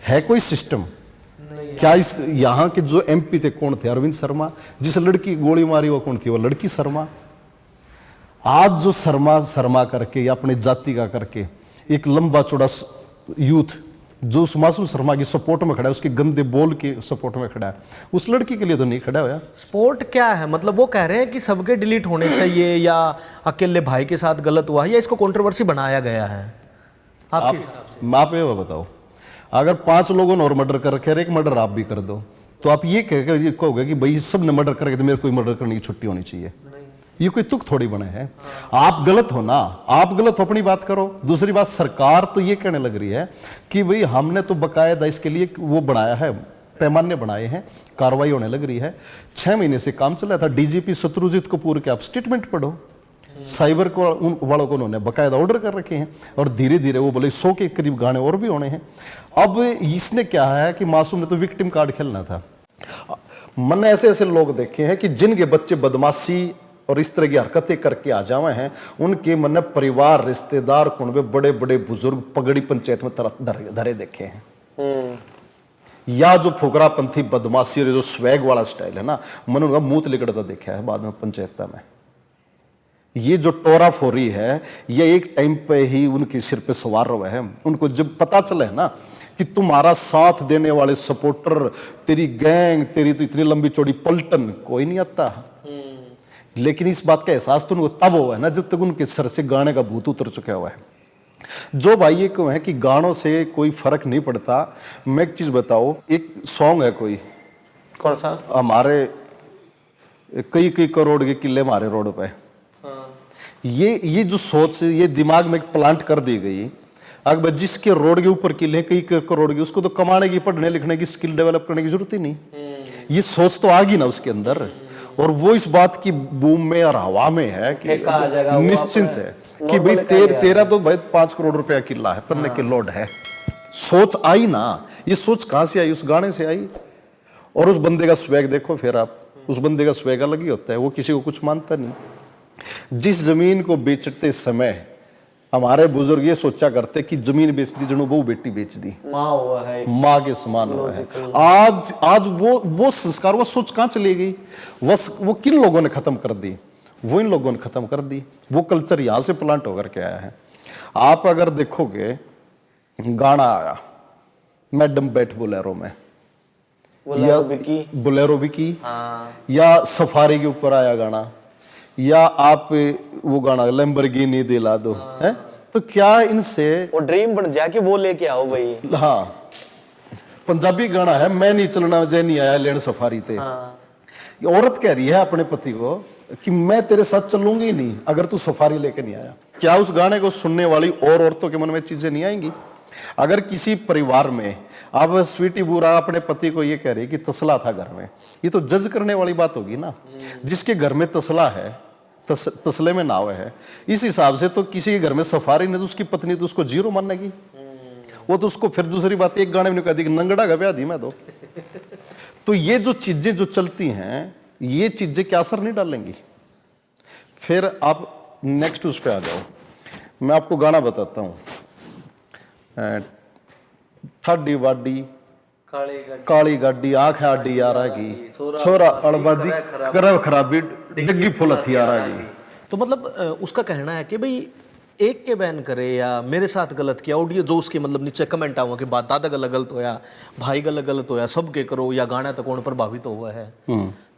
Speaker 1: है कोई सिस्टम? क्या इस यहाँ के जो एमपी थे कौन थे? अरविंद शर्मा। जिस लड़की की गोली मारी वो कौन थी? वो लड़की शर्मा। आज जो शर्मा करके या अपने जाति का करके एक लंबा चौड़ा यूथ जो उस मासूम शर्मा की सपोर्ट में खड़ा है, उसके गंदे बोल के सपोर्ट में खड़ा है, उस लड़की के लिए तो नहीं खड़ा हुआ।
Speaker 3: सपोर्ट क्या है? मतलब वो कह रहे हैं कि सबके डिलीट होने चाहिए, या अकेले भाई के साथ गलत हुआ, या इसको कंट्रोवर्सी बनाया गया है आपके हिसाब से?
Speaker 1: आप ये बताओ, अगर 5 लोगों ने और मर्डर कर रखे, एक मर्डर आप भी कर दो, तो आप ये कहोगे कि भाई सब ने मर्डर करके तो मेरे को मर्डर करने की छुट्टी होनी चाहिए? ये कोई तुक थोड़ी बने हैं। आप गलत हो ना, आप गलत हो, अपनी बात करो। दूसरी बात, सरकार तो ये कहने लग रही है कि भाई हमने तो बकायदा इसके लिए वो बनाया है, पैमाने बनाए हैं, कार्रवाई होने लग रही है। 6 महीने से काम चल रहा था। डीजीपी शत्रुजीत कपूर के आप स्टेटमेंट पढ़ो, साइबर को वालों को उन्होंने बकायदा ऑर्डर कर रखे हैं, और धीरे धीरे वो बोले 100 के करीब गाने और भी होने हैं। अब इसने क्या है कि मासूम ने तो विक्टिम कार्ड खेलना था। मैंने ऐसे ऐसे लोग देखे हैं कि जिनके बच्चे बदमाशी और इस तरह की हरकतें करके आ जावे हैं, उनके मन परिवार, रिश्तेदार, कुनबे, बड़े बड़े बुजुर्ग पगड़ी पंचायत में धरे देखे हैं। या जो फुकरापंथी बदमाशी और जो स्वैग वाला स्टाइल है ना, मैंने उनका मुंह लिकड़ता देखा है बाद में पंचायत में। ये जो टोराफोरी है, ये एक टाइम पे ही उनके सिर पे सवार हुआ है। उनको जब पता चला है ना कि तुम्हारा साथ देने वाले सपोर्टर, तेरी गैंग, तेरी तो इतनी लंबी चौड़ी पलटन, कोई नहीं आता। लेकिन इस बात का एहसास तो उनको तब हुआ है ना जब तक उनके सर से गाने का भूत उतर चुका हुआ है। जो भाई ये कहो है कि गानों से कोई फर्क नहीं पड़ता, मैं एक चीज बताओ, एक सॉन्ग है कोई,
Speaker 3: कौन सा?
Speaker 1: हमारे कई करोड़ के किले हमारे रोड पे। ये जो सोच, ये दिमाग में प्लांट कर दी गई, अगर जिसके रोड के ऊपर किले कई करोड़ की, उसको तो कमाने की, पढ़ने लिखने की, स्किल डेवलप करने की जरूरत ही नहीं। ये सोच तो आ गई ना उसके अंदर, और वो इस बात की बूम में और हवा में है कि निश्चिंत है कि भाई तेरा तो भाई 5 करोड़ रुपया किला है, तन्ने की लोड है। सोच आई ना, ये सोच कहां से आई? उस गाने से आई। और उस बंदे का स्वैग देखो, फिर आप, उस बंदे का स्वैग अलग ही होता है, वो किसी को कुछ मानता नहीं। जिस जमीन को बेचते समय हमारे बुजुर्ग ये सोचा करते कि जमीन बेच दी जनो बहु बेटी बेच दी,
Speaker 3: माँ हुआ है,
Speaker 1: माँ के समान हुआ है। आज वो संस्कार, वो सोच कहाँ चली गई? वो किन लोगों ने खत्म कर दी? वो इन लोगों ने खत्म कर दी। वो कल्चर यहाँ से प्लांट होकर के आया है। आप अगर देखोगे, गाना आया मैडम बैठ बोलेरो में, या बोलेरो भी की, या सफारी के ऊपर आया गाना, या आप वो गाना लैम्बोर्गिनी दिला दो, है तो क्या इनसे
Speaker 2: वो ड्रीम बन जाए कि वो लेके आओ भाई।
Speaker 1: हाँ, पंजाबी गाना है, मैं नहीं चलना जे नहीं आया लेन सफारी थे। ये औरत कह रही है अपने पति को कि मैं तेरे साथ चलूंगी नहीं अगर तू सफारी लेके नहीं आया। क्या उस गाने को सुनने वाली और औरतों के मन में चीजें नहीं आएंगी? अगर किसी परिवार में अब स्वीटी बुरा अपने पति को ये कह रही कि तसला था घर में, ये तो जज करने वाली बात होगी ना। जिसके घर में तसला है, तसले में नाव है, इस हिसाब से तो किसी के घर में सफारी नहीं तो उसकी पत्नी तो उसको जीरो मानेगी। वो तो उसको फिर दूसरी बात एक गाने में कह दी कि नंगड़ा गया दी मैं तो ये जो चीजें जो चलती हैं, ये चीजें क्या असर नहीं डालेंगी? फिर आप नेक्स्ट उस पे आ जाओ। मैं आपको गाना बताता हूँ, ठाडी वाडी काली गाड़ी आंख आडी यारा की छोरा अड़बादी करब खराबी डिग्गी फुल हथियारा की।
Speaker 3: तो मतलब उसका कहना है कि भाई एक के बैन करे या मेरे साथ गलत किया, ऑडियो जो उसके मतलब नीचे कमेंट आवा कि बात दादा गलत होया, भाई गलत होया, सबके करो, या गाना तो कौन प्रभावित हुआ है।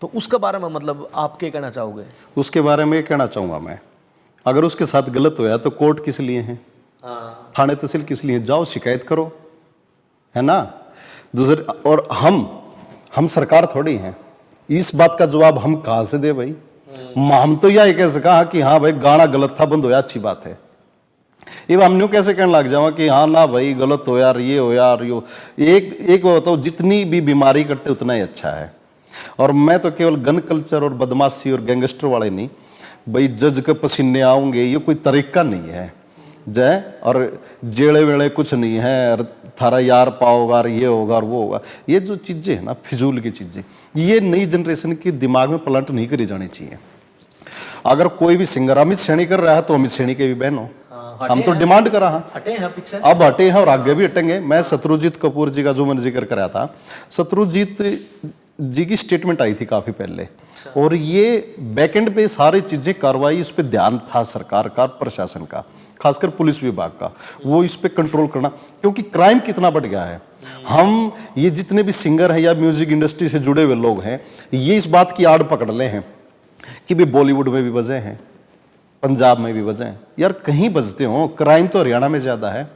Speaker 3: तो उसके बारे में मतलब आप क्या कहना चाहोगे? उसके बारे में कहना चाहूंगा मैं, अगर उसके साथ गलत होया तो कोर्ट किस लिए है, थाने तहसील किस लिए? जाओ शिकायत करो, है ना। दूसरे, और हम सरकार थोड़ी हैं, इस बात का जवाब हम कहाँ से दे भाई?
Speaker 1: हम तो यह कैसे कहा कि हाँ भाई गाना गलत था, बंद होया, अच्छी बात है। ये हम न्यू कैसे कहने लग जावा कि हाँ ना भाई गलत हो यार, ये हो यार, यो एक वो बताओ, जितनी भी बीमारी कट्टे उतना ही अच्छा है। और मैं तो केवल गन कल्चर और बदमाशी और गैंगस्टर वाले नहीं भाई, जज के पसीने आऊंगे ये कोई तरीका नहीं है जय, और जेड़े वेड़े कुछ नहीं है, और थारा यार पाओगा और ये होगा और वो होगा, ये जो चीज़ें हैं ना फिजूल की चीज़ें, ये नई जनरेशन के दिमाग में प्लांट नहीं करी जानी चाहिए। अगर कोई भी सिंगर अमित सैनी कर रहा है तो अमित सैनी के भी बहन हो, हम तो डिमांड करा हाँ,
Speaker 3: हटे हैं पीछे,
Speaker 1: अब हटे हैं और आगे भी हटेंगे। मैं शत्रुजीत कपूर जी का जो मैंने जिक्र कराया था, शत्रुजीत जी की स्टेटमेंट आई थी काफी पहले, और ये बैकएंड पे सारी चीजें कार्रवाई, इस पे ध्यान था सरकार का, प्रशासन का, खासकर पुलिस विभाग का, वो इस पे कंट्रोल करना, क्योंकि क्राइम कितना बढ़ गया है। हम ये जितने भी सिंगर हैं या म्यूजिक इंडस्ट्री से जुड़े हुए लोग हैं, ये इस बात की आड़ पकड़ ले हैं कि भी बॉलीवुड में भी बजे हैं, पंजाब में भी बजे हैं, यार कहीं बजते हो, क्राइम तो हरियाणा में ज्यादा है।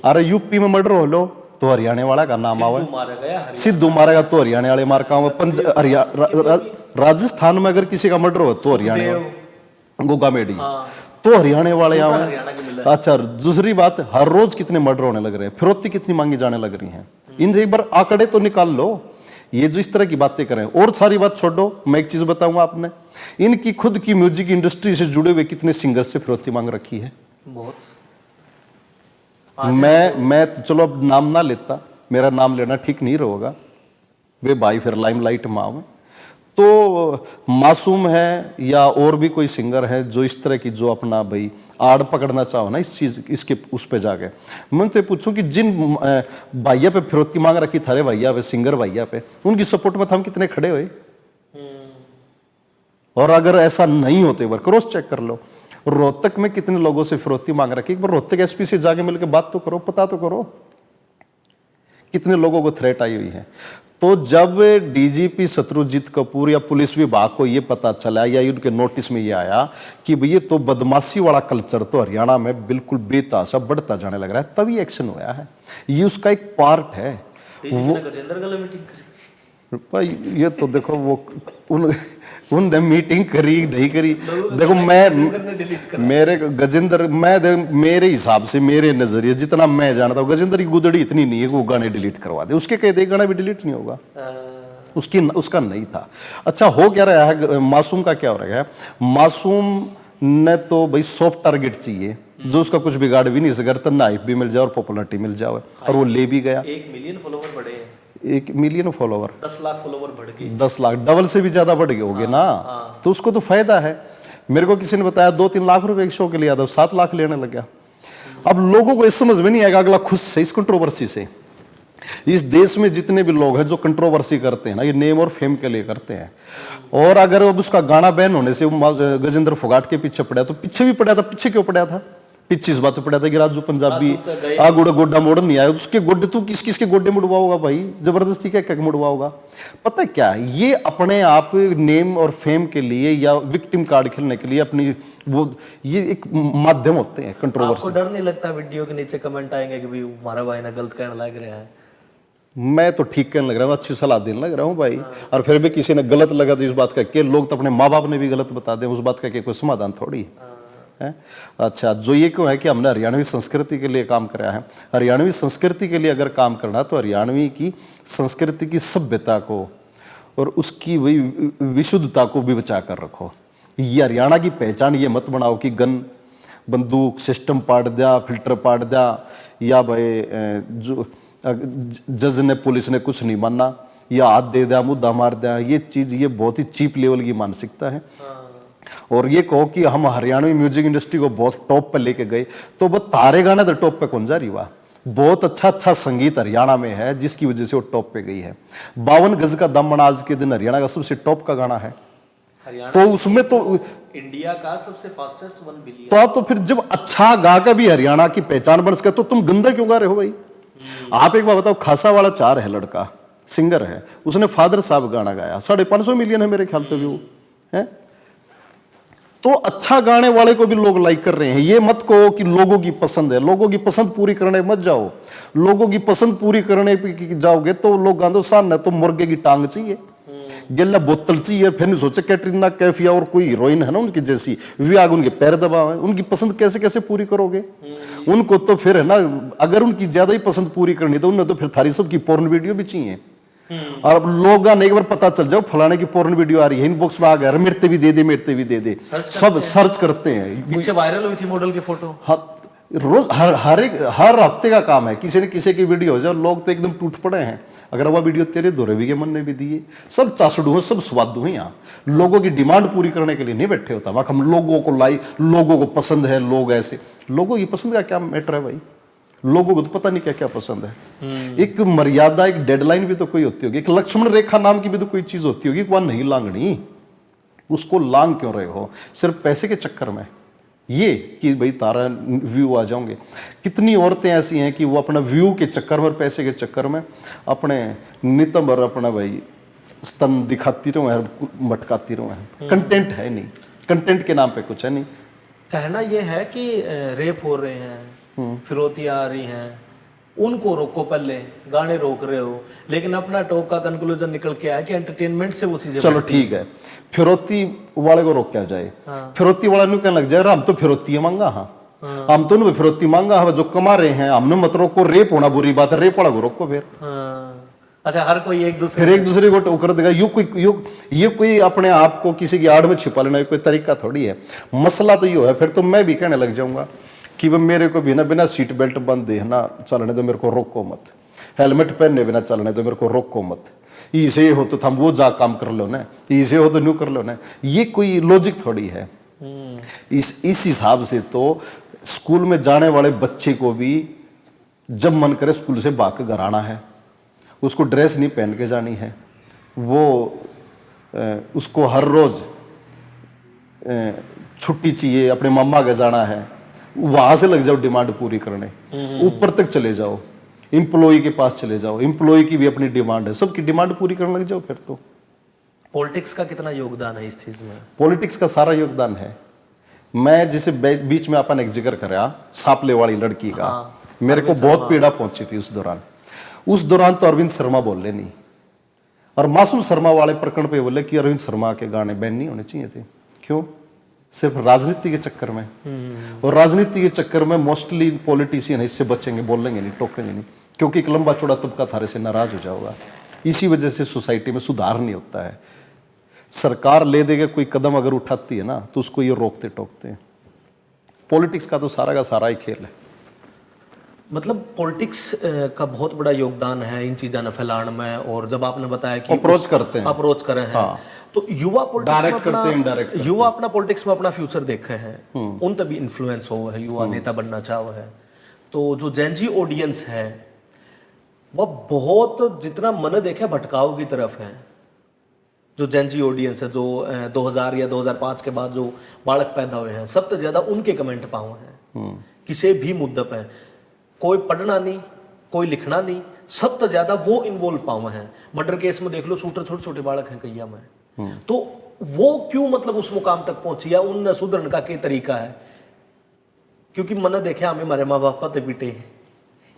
Speaker 1: अरे यूपी में मर्डर हो लो तो हरियाणा वाला का नाम आवे, सिद्धू मारेगा तो हरियाणा वाले मार का राजस्थान में अगर किसी का मर्डर हो तो हरियाणा, गोगा मेडी तो हरियाणा वाले आवे। अच्छा, दूसरी बात, हर रोज कितने मर्डर होने लग रहे हैं, फिरौती कितनी मांगी जाने लग रही है, इन एक बार आंकड़े तो निकाल लो। ये जो इस तरह की बातें करें, और सारी बात छोड़ो, मैं एक चीज बताऊंगा, आपने इनकी खुद की म्यूजिक इंडस्ट्री से जुड़े हुए कितने सिंगर से फिरौती मांग रखी है।
Speaker 3: बहुत।
Speaker 1: मैं तो चलो अब नाम ना लेता, मेरा नाम लेना ठीक नहीं रहेगा, वे भाई फिर लाइमलाइट में आवे। तो मासूम है या और भी कोई सिंगर है जो इस तरह की, जो अपना भाई आड़ पकड़ना चाहो ना इस चीज, इसके उस पे जाके मैं तो पूछूं कि जिन भैया पे फिरौती मांग रखी, थारे भैया पे, सिंगर भैया पे, उनकी सपोर्ट में हम कितने खड़े हुए, और अगर ऐसा नहीं होते, एक बार क्रॉस चेक कर लो, रोहतक में कितने लोगों से फिरौती मांग रखी, एक बार रोहतक एसपी से जाके मिलकर बात तो करो, पता तो करो कितने लोगों को थ्रेट आई हुई है। तो जब डीजीपी शत्रुजीत कपूर या पुलिस विभाग को ये पता चला या उनके नोटिस में ये आया कि भैया तो बदमाशी वाला कल्चर तो हरियाणा में बिल्कुल बेतहाशा बढ़ता जाने लग रहा है, तभी एक्शन हुआ है, ये उसका एक पार्ट है। वो
Speaker 3: गजेंद्र गले मीटिंग करी
Speaker 1: भाई, ये तो देखो वो उनने मीटिंग करी नहीं करी, देखो मेरे गजेंद्र, मेरे हिसाब से, मेरे नजरिए जितना मैं जानता हूँ, गजेंद्र की गुदड़ी इतनी नहीं है कि वो गाने डिलीट करवा दे, उसके कह दे गाना भी डिलीट नहीं होगा, उसका नहीं था। अच्छा, हो क्या रहा है, मासूम का क्या हो रहा है, मासूम ने तो भाई सॉफ्ट टारगेट चाहिए जो उसका कुछ बिगाड़ भी नहीं सके, ना हाइप भी मिल जाए और पॉपुलरिटी मिल जाए, और वो ले भी गया।
Speaker 3: 1 मिलियन फॉलोवर बढ़े हैं,
Speaker 1: 1 मिलियन फॉलोवर,
Speaker 3: 10 लाख फॉलोवर बढ़ गए,
Speaker 1: 10 लाख, डबल से भी ज्यादा बढ़ गए होगे ना, तो उसको तो फायदा है। मेरे को किसी ने बताया 2-3 लाख रुपए एक शो के लिए, 7 लाख लेने लग गया। अब लोगों को इस समझ में नहीं आएगा, अगला खुश से इस कंट्रोवर्सी से, इस देश में जितने भी लोग हैं जो कंट्रोवर्सी करते हैं ना, ये नेम और फेम के लिए करते हैं, और अगर अब उसका गाना बैन होने से गजेंद्र फोगाट के पीछे पड़ा, तो पीछे भी पड़ा था, पीछे क्यों पड़ा था, पीछे इस बात पे पड़ा था कि राजू पंजाबी गोड्डा मोड़ नहीं आया, उसके गोड्डे तू किस किस के गोड्डे मुड़वाओगा भाई, जबरदस्ती क्या मुड़वाओगा। पता है क्या, ये अपने आप नेम और फेम के लिए या विक्टिम कार्ड खेलने के लिए अपनी वो, ये एक माध्यम होते हैं कंट्रोवर्सी।
Speaker 3: आपको डर नहीं लगता वीडियो के नीचे कमेंट आएंगे कि भाई हमारा भाई ना गलत कहने लग रहा है?
Speaker 1: मैं तो ठीक कहने लग रहा हूँ, अच्छी सलाह देने लग रहा हूँ भाई, और फिर भी किसी ने गलत लगा तो इस बात का के लोग तो अपने माँ बाप ने भी गलत बता दें, उस बात का कोई समाधान थोड़ी है। अच्छा, जो ये क्यों है कि हमने हरियाणवी संस्कृति के लिए काम कराया है, हरियाणवी संस्कृति के लिए अगर काम करना तो हरियाणवी की संस्कृति की सभ्यता को और उसकी वही विशुद्धता को भी बचा कर रखो। ये हरियाणा की पहचान ये मत बनाओ कि गन बंदूक सिस्टम पाट दिया, फिल्टर पाट दिया, या भाई जो जज ने पुलिस ने कुछ नहीं माना, या हाथ दे दिया, मुद्दा मार दिया, ये चीज़ ये बहुत ही चीप लेवल की मानसिकता है। और ये कहो कि हम हरियाणवी म्यूजिक इंडस्ट्री को बहुत टॉप पे लेके गए, तो वो तारे गाना तो टॉप पे कौन जा रही हुआ, बहुत अच्छा संगीत हरियाणा में है जिसकी वजह से वो टॉप पे गई है। 52 गज का दमन आज के दिन हरियाणा का सबसे टॉप का गाना है, तो उसमें तो
Speaker 3: इंडिया का सबसे फास्टेस्ट 1 बिलियन।
Speaker 1: तो फिर जब अच्छा गा के भी हरियाणा की पहचान बन सके तो तुम गंदा क्यों गा रहे हो भाई। आप एक बार बताओ, खासा वाला 4 है लड़का, सिंगर है, उसने फादर साहब गाना गाया, 550 मिलियन है मेरे ख्याल से व्यू है। तो अच्छा गाने वाले को भी लोग लाइक कर रहे हैं। ये मत कहो कि लोगों की पसंद है, लोगों की पसंद पूरी करने मत जाओ। लोगों की पसंद पूरी करने जाओगे तो लोग गांधो सामने तो मुर्गे की टांग चाहिए, गेला बोतल चाहिए, फिर नहीं सोचा कैटरीना कैफ या और कोई हीरोइन है ना उनकी जैसी, वे आगे उनके पैर दबावे, उनकी पसंद कैसे कैसे पूरी करोगे? उनको तो फिर है ना, अगर उनकी ज्यादा ही पसंद पूरी करनी तो उन्हें तो फिर थारी सबकी पोर्न वीडियो भी चाहिए। और अब लोग आने एक बार पता चल जाओ फलाने की पोर्न वीडियो आ रही है, इनबॉक्स में आ गया, मेरे भी दे दे, मेरे भी दे दे, सब सर्च करते हैं।
Speaker 3: पीछे वायरल हुई थी मॉडल की फोटो।
Speaker 1: हाँ, रोज हर हफ्ते का काम है, किसी न किसी की वीडियो हो जाए, लोग तो एकदम टूट पड़े हैं। अगर वह वीडियो तेरे धोरेवी के मन ने भी दिए, सब चासड़ू है, सब स्वादू है। यहाँ लोगों की डिमांड पूरी करने के लिए नहीं बैठे होता, वहाँ हम लोगों को लोगों को पसंद है, लोग ऐसे, लोगों की पसंद का क्या मैटर है भाई? लोगों को तो पता नहीं क्या क्या पसंद है। एक मर्यादा, एक डेडलाइन भी तो कोई होती होगी, एक लक्ष्मण रेखा नाम की भी तो कोई चीज होती होगी, वह नहीं लांगनी, उसको लांग क्यों रहे हो सिर्फ पैसे के चक्कर में? ये कि भाई तारा व्यू आ जाओगे। कितनी औरतें ऐसी हैं कि वो अपना व्यू के चक्कर में, पैसे के चक्कर में अपने नितंब और अपना भाई स्तन दिखाती रहो है, मटकाती रहो है। कंटेंट है नहीं, कंटेंट के नाम पे कुछ है नहीं।
Speaker 3: कहना यह है कि रेप हो रहे हैं, फिरौतियां आ रही हैं, उनको रोको, पहले गाने रोक रहे हो, लेकिन अपना टॉक का कंक्लूजन निकल के आया कि एंटरटेनमेंट से वो चीजें
Speaker 1: चलो ठीक है, फिरौती वाले को रोक क्या जाए? फिरौती वाला नहीं कहने लग जाए हम तो फिरौती मांगा, हाँ हम तो नहीं फिरौती मांगा, हम जो कमा रहे हैं हमने मत रोको। रेप होना बुरी बात है, रेप वाला को रोको फिर।
Speaker 3: अच्छा, हर कोई एक दूसरे
Speaker 1: को टोकर देगा। ये कोई अपने आप को किसी की आड़ में छिपा लेना कोई तरीका थोड़ी है। मसला तो ये है, फिर तो मैं भी कहने लग जाऊंगा कि वह मेरे को भी ना बिना सीट बेल्ट बंद देखना चलने तो मेरे को रोको मत, हेलमेट पहनने बिना चलने तो मेरे को रोको मत, इसे हो तो हम वो जा काम कर लो ना, इसे हो तो न्यू कर लो ना। ये कोई लॉजिक थोड़ी है। इस हिसाब से तो स्कूल में जाने वाले बच्चे को भी जब मन करे स्कूल से भाग के घर आना है, उसको ड्रेस नहीं पहन के जानी है, वो उसको हर रोज छुट्टी चाहिए, अपने मम्मा के जाना है, वहां से लग जाओ डिमांड पूरी करने, ऊपर तक चले जाओ, एम्प्लॉय के पास चले जाओ, एम्प्लॉय की भी अपनी डिमांड है, सबकी डिमांड पूरी करने लग जाओ। फिर तो
Speaker 3: पॉलिटिक्स का कितना योगदान है इस चीज में?
Speaker 1: पॉलिटिक्स का सारा योगदान है। मैं जिसे बीच में अपन एक जिक्र कराया सांपले वाली लड़की का, मेरे को बहुत पीड़ा पहुंची थी उस दौरान तो अरविंद शर्मा बोले नहीं, और मासूम शर्मा वाले प्रकरण पे बोले कि अरविंद शर्मा के गाने बैन नहीं होने चाहिए थे। क्यों? सिर्फ राजनीति के चक्कर में। और राजनीति के चक्कर में मोस्टली पॉलिटिशियन इससे बचेंगे, बोलेंगे नहीं, टोकेंगे नहीं, क्योंकि एक लंबा चौड़ा तबका थारे से नाराज हो जाओगा। इसी वजह से सोसाइटी में सुधार नहीं होता है। सरकार ले देगा कोई कदम अगर उठाती है ना तो उसको ये रोकते टोकते हैं। पॉलिटिक्स का तो सारा का सारा ही खेल है।
Speaker 3: मतलब पॉलिटिक्स का बहुत बड़ा योगदान है इन चीज़ों ने फैलाने में। और जब आपने बताया कि
Speaker 1: अप्रोच करते हैं,
Speaker 3: अप्रोच करे हैं, हाँ। तो युवा पॉलिटिक्स युवा अपना पॉलिटिक्स में अपना फ्यूचर देखे हैं, उन तभी इन्फ्लुएंस हो है, युवा नेता बनना चाहो है। तो जो जेनजी ऑडियंस है वह बहुत जितना मन देखे भटकाव की तरफ है। जो जेनजी ऑडियंस है, जो 2000 या 2005 के बाद जो बालक पैदा हुए हैं, सबसे ज्यादा उनके कमेंट पाओ हैं किसी भी मुद्दे पे। कोई पढ़ना नहीं, कोई लिखना नहीं, सबसे ज्यादा वो इन्वॉल्व पाओ हैं। मर्डर केस में देख लो, शूटर छोटे छोटे बालक हैं कैया में। तो वो क्यों मतलब उस मुकाम तक पहुंची, या उन सुधरने का क्या तरीका है? क्योंकि मैंने देखा हमें हमारे माँ बाप पते पीटे,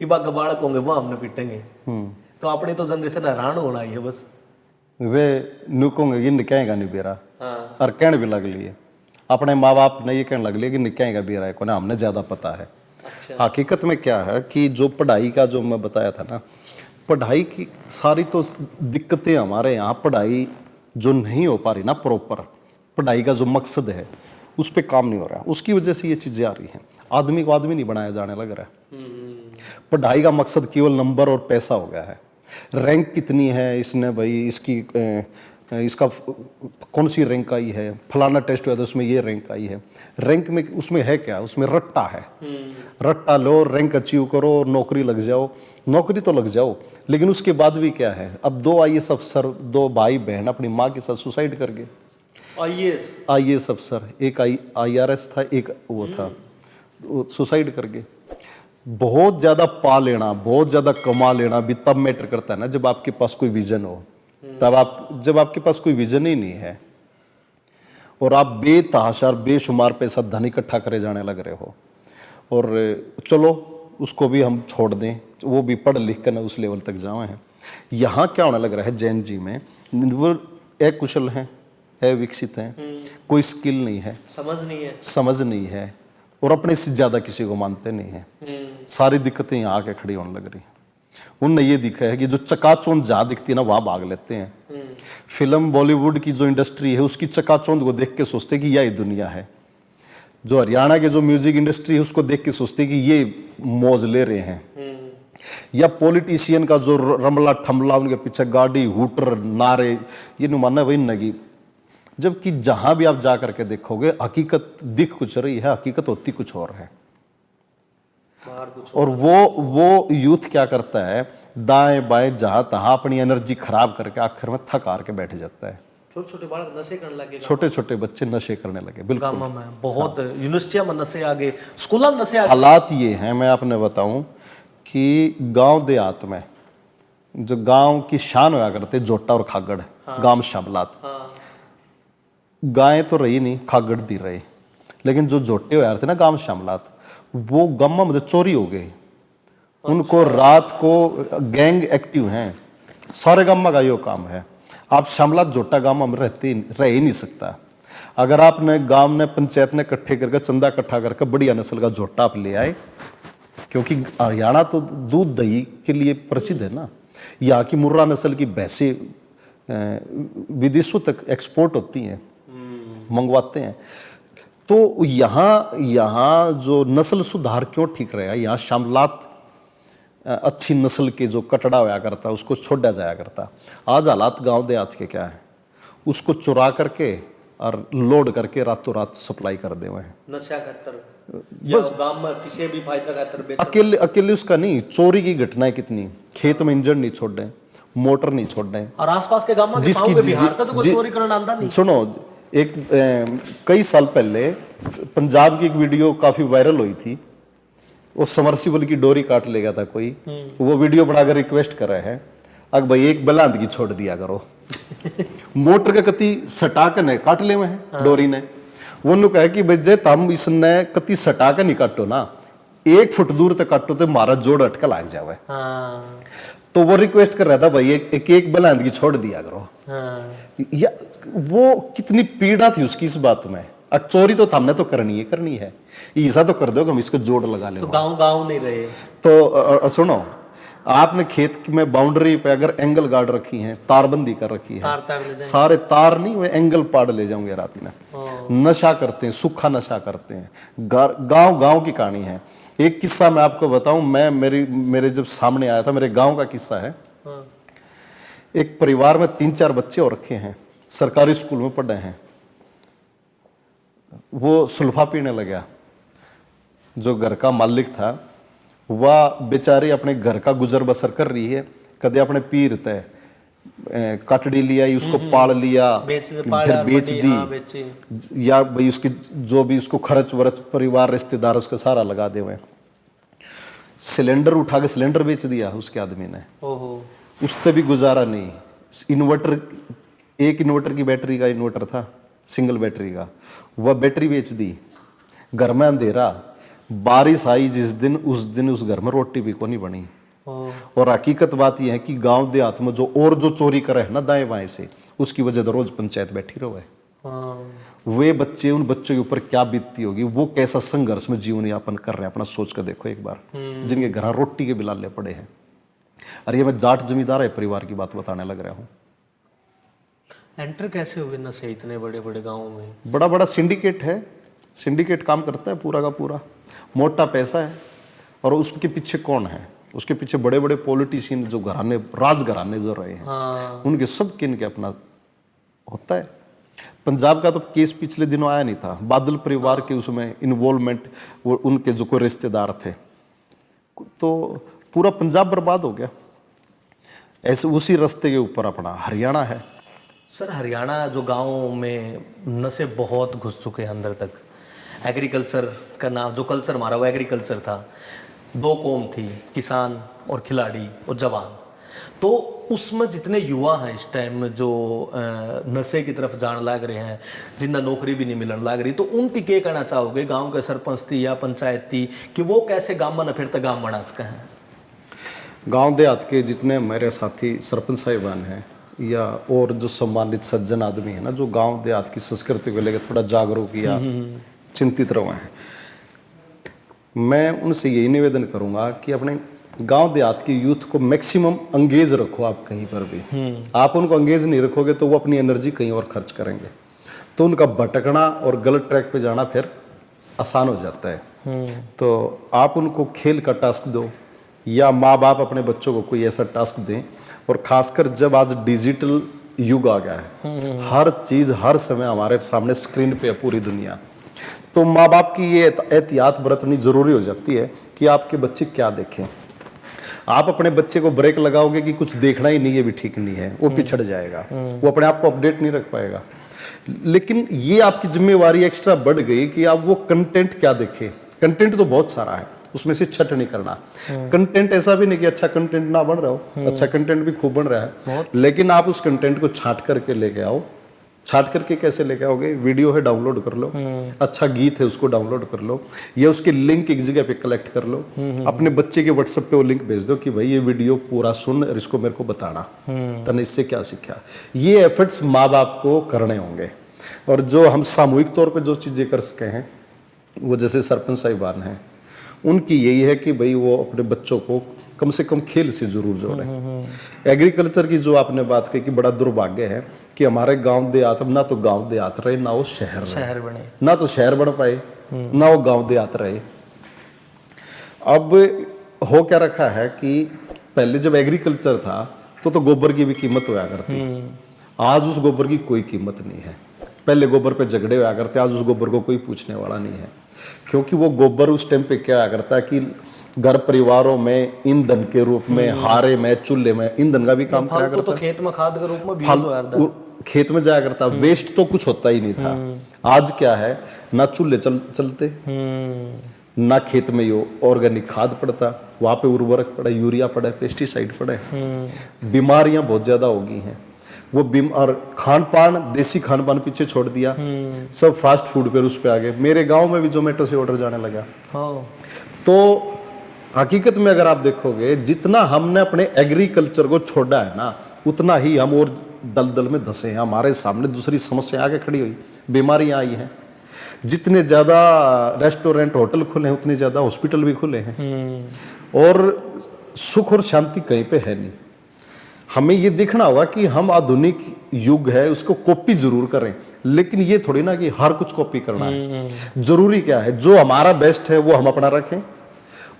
Speaker 3: ये बाग बालक होंगे वो हमने पीटेंगे। तो अपनी तो जनरेशन हैरान होना ही है बस। वे
Speaker 1: नुकोंगे कि निकायेगा नहीं बेरा, और कहने भी लग लिए अपने माँ बाप ने ये कहने लग लिए कि निकायेगा बेरा है को ना, हमने ज्यादा पता है। अच्छा। हकीकत में क्या है कि जो पढ़ाई का जो मैं बताया था ना, पढ़ाई की सारी तो दिक्कतें हमारे यहाँ, पढ़ाई जो नहीं हो पा रही ना प्रॉपर, पढ़ाई का जो मकसद है उस पर काम नहीं हो रहा, उसकी वजह से ये चीजें आ रही हैं। आदमी को आदमी नहीं बनाया जाने लग रहा है। पढ़ाई का मकसद केवल नंबर और पैसा हो गया है। रैंक कितनी है इसने भाई, इसका कौन सी रैंक आई है, फलाना टेस्ट हुआ तो उसमें ये रैंक आई है। रैंक में उसमें है क्या? उसमें रट्टा है। रट्टा लो, रैंक अचीव करो, नौकरी लग जाओ। नौकरी तो लग जाओ, लेकिन उसके बाद भी क्या है? अब 2 IAS अफसर, 2 भाई बहन अपनी माँ के साथ सुसाइड कर गए। IAS अफसर, एक IRS था, एक वो था, सुसाइड कर गए। बहुत ज्यादा पा लेना, बहुत ज्यादा कमा लेना भी तब मैटर करता है ना जब आपके पास कोई विजन हो। जब आपके पास कोई विजन ही नहीं है और आप बेतहाशार बेशुमार पैसा धन इकट्ठा करे जाने लग रहे हो, और चलो उसको भी हम छोड़ दें, वो भी पढ़ लिख कर ना उस लेवल तक जाए हैं। यहाँ क्या होने लग रहा है जैन जी में, वो अकुशल हैं, अविकसित हैं, कोई स्किल नहीं है, समझ नहीं है और अपने से ज़्यादा किसी को मानते नहीं हैं। सारी दिक्कतें यहाँ आके खड़ी होने लग रही हैं। उनने ये दिखा है कि जो चकाचौंध जहाँ दिखती है ना वहाँ भाग लेते हैं। फिल्म बॉलीवुड की जो इंडस्ट्री है उसकी चकाचौंध को देख के सोचते कि यही दुनिया है। जो हरियाणा के जो म्यूजिक इंडस्ट्री है उसको देख के सोचते कि ये मौज ले रहे हैं। या पॉलिटिशियन का जो रमला ठमला, उनके पीछे गाड़ी हूटर नारे, ये नहीं मानना वही नगी। जबकि जहां भी आप जा करके देखोगे हकीकत दिख कुछ रही है, हकीकत होती कुछ और है। और वो यूथ क्या करता है, दाएं बाएं जहां तहां अपनी एनर्जी खराब करके आखिर में थक हार के बैठ जाता है।
Speaker 3: छोटे छोटे बालक नशे करने लगे,
Speaker 1: छोटे छोटे बच्चे नशे करने लगे। बिल्कुल
Speaker 3: गाँव में बहुत यूनिवर्सिटियां में नशे आ गए, स्कूलों में नशे आ गए।
Speaker 1: हालात ये हैं, मैं आपने बताऊं कि गांव देहात में जो गांव की शान होया करते जोटा और खागड़, गांव शामलात, गायें तो रही नहीं, खागड़ दी रहे, लेकिन जो जोटे होया थे ना गांव शामलात, वो गम्मा में चोरी हो गई। उनको रात को गैंग एक्टिव हैं, सारे गम्मा का यो काम है। आप शामलात जोटा गांव में रह ही नहीं सकता। अगर आपने गांव ने पंचायत ने इकट्ठे करके चंदा इकट्ठा करके बढ़िया नस्ल का जोटा आप ले आए, क्योंकि हरियाणा तो दूध दही के लिए प्रसिद्ध है ना। यहाँ की मुर्रा नस्ल की भैंसें विदेशों तक एक्सपोर्ट होती हैं, मंगवाते हैं। तो यहाँ जो नस्ल सुधार क्यों ठीक रहा, यहाँ शामलात अच्छी नस्ल के जो कटड़ा होया करता उसको छोड़ा जाया करता। आज हालात गांव देहात के क्या है, उसको चुरा करके और लोड करके रातों रात सप्लाई कर दे हुए हैं।
Speaker 3: नशा खातर या गांव में किसी भी फायदा खातर बेच,
Speaker 1: अकेले उसका नहीं, चोरी की घटनाएं कितनी, खेत में इंजन नहीं छोड़ रहे, मोटर नहीं छोड़ रहे,
Speaker 3: और आसपास के गांव में बिहार तक तो कोई चोरी करना आंदा नहीं।
Speaker 1: सुनो, एक कई साल पहले पंजाब की एक वीडियो काफी वायरल हुई थी। वो समरसिबल की डोरी काट ले गया था कोई, वो वीडियो बनाकर रिक्वेस्ट कर रहे हैं, अगर भाई एक बलांद की छोड़ दिया करो। मोटर के कति सटाक ने काट ले हुए हैं डोरी ने। वो कहा कि भाई जे तम इसने कति सटाक नहीं काटो ना, 1 फुट दूर तक काटो तो मारा जोड़ अटका लाग जावे। तो वो रिक्वेस्ट कर रहा था भाई एक बलांद की छोड़ दिया करो। या वो कितनी पीड़ा थी उसकी इस बात में। चोरी तो हमने तो करनी है, ऐसा तो कर दो कि हम इसको जोड़ लगा ले।
Speaker 3: तो गांव नहीं रहे।
Speaker 1: तो सुनो, आपने खेत में बाउंड्री पे अगर एंगल गार्ड रखी है, तारबंदी कर रखी है, सारे तार नहीं वे एंगल पाड़ ले जाऊंगे रात में। नशा करते हैं, सूखा नशा करते हैं। गांव की कहानी है। एक किस्सा मैं आपको बताऊं, मेरे जब सामने आया था, मेरे गांव का किस्सा है। एक परिवार में 3-4 बच्चे और रखे हैं, सरकारी स्कूल में पढ़ रहे हैं। वो सुल्फा पीने लगा। जो घर का मालिक था वह बेचारी अपने घर का गुजर बसर कर रही है, कदे अपने पीर तय कटड़ी लिया, उसको पाल लिया, फिर बेच दी, या भाई उसकी जो भी उसको खर्च वरच परिवार रिश्तेदार उसको सारा लगा दे हुए। सिलेंडर उठा के सिलेंडर बेच दिया उसके आदमी ने, उससे भी गुजारा नहीं। इन्वर्टर, एक इन्वर्टर की बैटरी का इन्वर्टर था, सिंगल बैटरी का, वह बैटरी बेच दी। घर में अंधेरा, बारिश आई जिस दिन, उस दिन उस घर में रोटी भी को नहीं बनी। और हकीकत बात यह है कि गांव देहात में जो चोरी करे है ना दाएं बाएं से, उसकी वजह तो रोज पंचायत बैठी रहो है। वे बच्चे, उन बच्चों के ऊपर क्या बीतती होगी, वो कैसा संघर्ष में जीवन यापन कर रहे हैं, अपना सोच कर देखो एक बार। जिनके घर रोटी के बिलाले पड़े हैं। अरे ये मैं जाट जमींदार है परिवार की बात बताने लग रहा हूँ।
Speaker 3: एंटर कैसे हुए नशे इतने बड़े बड़े गाँव में?
Speaker 1: बड़ा सिंडिकेट है, सिंडिकेट काम करता है पूरा का पूरा, मोटा पैसा है। और उसके पीछे कौन है? उसके पीछे बड़े बड़े पॉलिटिशियन, जो घराने, राज घराने जो रहे हैं, उनके सब किन के अपना होता है। पंजाब का तो केस पिछले दिनों आया नहीं था, बादल परिवार के उसमें इन्वॉल्वमेंट, वो उनके जो कोई रिश्तेदार थे, तो पूरा पंजाब बर्बाद हो गया। ऐसे उसी रास्ते के ऊपर अपना हरियाणा है।
Speaker 3: सर, हरियाणा जो गाँव में नशे बहुत घुस चुके हैं अंदर तक। एग्रीकल्चर का नाम, जो कल्चर हमारा वो एग्रीकल्चर था। 2 कौम थी, किसान और खिलाड़ी और जवान। तो उसमें जितने युवा हैं इस टाइम जो नशे की तरफ जान लग रहे हैं, जिन्हें नौकरी भी नहीं मिलने लग रही, तो उनकी क्या कहना चाहोगे, गांव के सरपंच थी या पंचायत थी, कि वो कैसे गांव में न फिर तक गांव बना सका है?
Speaker 1: गांव देहात के जितने मेरे साथी सरपंच साहिबान हैं, या और जो सम्मानित सज्जन आदमी है ना, जो गांव देहात की संस्कृति को लेकर थोड़ा जागरूक या चिंतित रहे हैं, मैं उनसे यही निवेदन करूंगा कि अपने गांव देहात की यूथ को मैक्सिमम अंगेज रखो। आप कहीं पर भी आप उनको अंगेज नहीं रखोगे तो वो अपनी एनर्जी कहीं और खर्च करेंगे, तो उनका भटकना और गलत ट्रैक पे जाना फिर आसान हो जाता है। तो आप उनको खेल का टास्क दो, या माँ बाप अपने बच्चों को कोई ऐसा टास्क दें। और खासकर जब आज डिजिटल युग आ गया है, हर चीज़ हर समय हमारे सामने स्क्रीन पे है पूरी दुनिया, तो माँ बाप की ये एहतियात बरतनी ज़रूरी हो जाती है कि आपके बच्चे क्या देखें। आप अपने बच्चे को ब्रेक लगाओगे कि कुछ देखना ही नहीं है भी ठीक नहीं है, वो पिछड़ जाएगा, वो अपने आप को अपडेट नहीं रख पाएगा। लेकिन ये आपकी जिम्मेवारी एक्स्ट्रा बढ़ गई कि आप वो कंटेंट क्या देखें। कंटेंट तो बहुत सारा है, उसमें से छट नहीं करना। कंटेंट ऐसा भी नहीं कि अच्छा कंटेंट ना बन रहा हो, अच्छा कंटेंट भी खूब बन रहा है, लेकिन आप उस कंटेंट को छांट करके लेके आओ। छाट करके कैसे लेके आओगे? वीडियो है डाउनलोड कर लो, अच्छा गीत है उसको डाउनलोड कर लो, या उसके लिंक एक जगह पे कलेक्ट कर लो, अपने बच्चे के व्हाट्सएप पे वो लिंक भेज दो कि भाई ये वीडियो पूरा सुन और इसको मेरे को बताना तने इससे क्या सीखा। ये एफर्ट्स माँ बाप को करने होंगे। और जो हम सामूहिक तौर पे जो चीज़ें कर सके हैं, वो जैसे सरपंच साहिबान हैं, उनकी यही है कि भाई वो अपने बच्चों को कम से कम खेल से जरूर जोड़ें। एग्रीकल्चर की जो आपने बात की कि बड़ा दुर्भाग्य है कि हमारे गांव देहात, अब ना तो गांव देहात रहे ना वो शहर
Speaker 3: बने,
Speaker 1: ना तो शहर बन पाए ना वो गांव देहात रहे। अब हो क्या रखा है कि पहले जब एग्रीकल्चर था तो गोबर की भी कीमत हुआ करती, आज उस गोबर की कोई कीमत नहीं है। पहले गोबर पे झगड़े हुआ करते, आज उस गोबर को कोई पूछने वाला नहीं है, क्योंकि वो गोबर उस टाइम पे क्या करता है कि घर परिवारों में ईंधन के रूप में, हारे में, चूल्हे में ईंधन का भी काम किया करता।
Speaker 3: तो खेत में खाद के रूप में भी यूज होता,
Speaker 1: खेत में जाया करता, वेस्ट तो कुछ होता ही नहीं था। आज क्या है, ना चूल्हे चलते, ना खेत में ये ऑर्गेनिक खाद पड़ता, वहां पे उर्वरक पड़े, यूरिया पड़े, पेस्टिसाइड पड़े, बीमारियां बहुत ज्यादा हो गई हैं। वो और खान पान, देसी खान पान पीछे छोड़ दिया, सब फास्ट फूड पे उस पे आ गए। मेरे गांव में भी जोमेटो से ऑर्डर जाने लगा। तो हकीकत में अगर आप देखोगे, जितना हमने अपने एग्रीकल्चर को छोड़ा है ना, उतना ही हम और दलदल में धंसे हैं। हमारे सामने दूसरी समस्या आके खड़ी हुई, बीमारियां आई हैं। जितने ज़्यादा रेस्टोरेंट होटल खुले हैं, उतने ज़्यादा हॉस्पिटल भी खुले हैं, और सुख और शांति कहीं पे है नहीं। हमें ये देखना होगा कि हम आधुनिक युग है उसको कॉपी जरूर करें, लेकिन ये थोड़ी ना कि हर कुछ कॉपी करना है। जरूरी क्या है, जो हमारा बेस्ट है वो हम अपना रखें,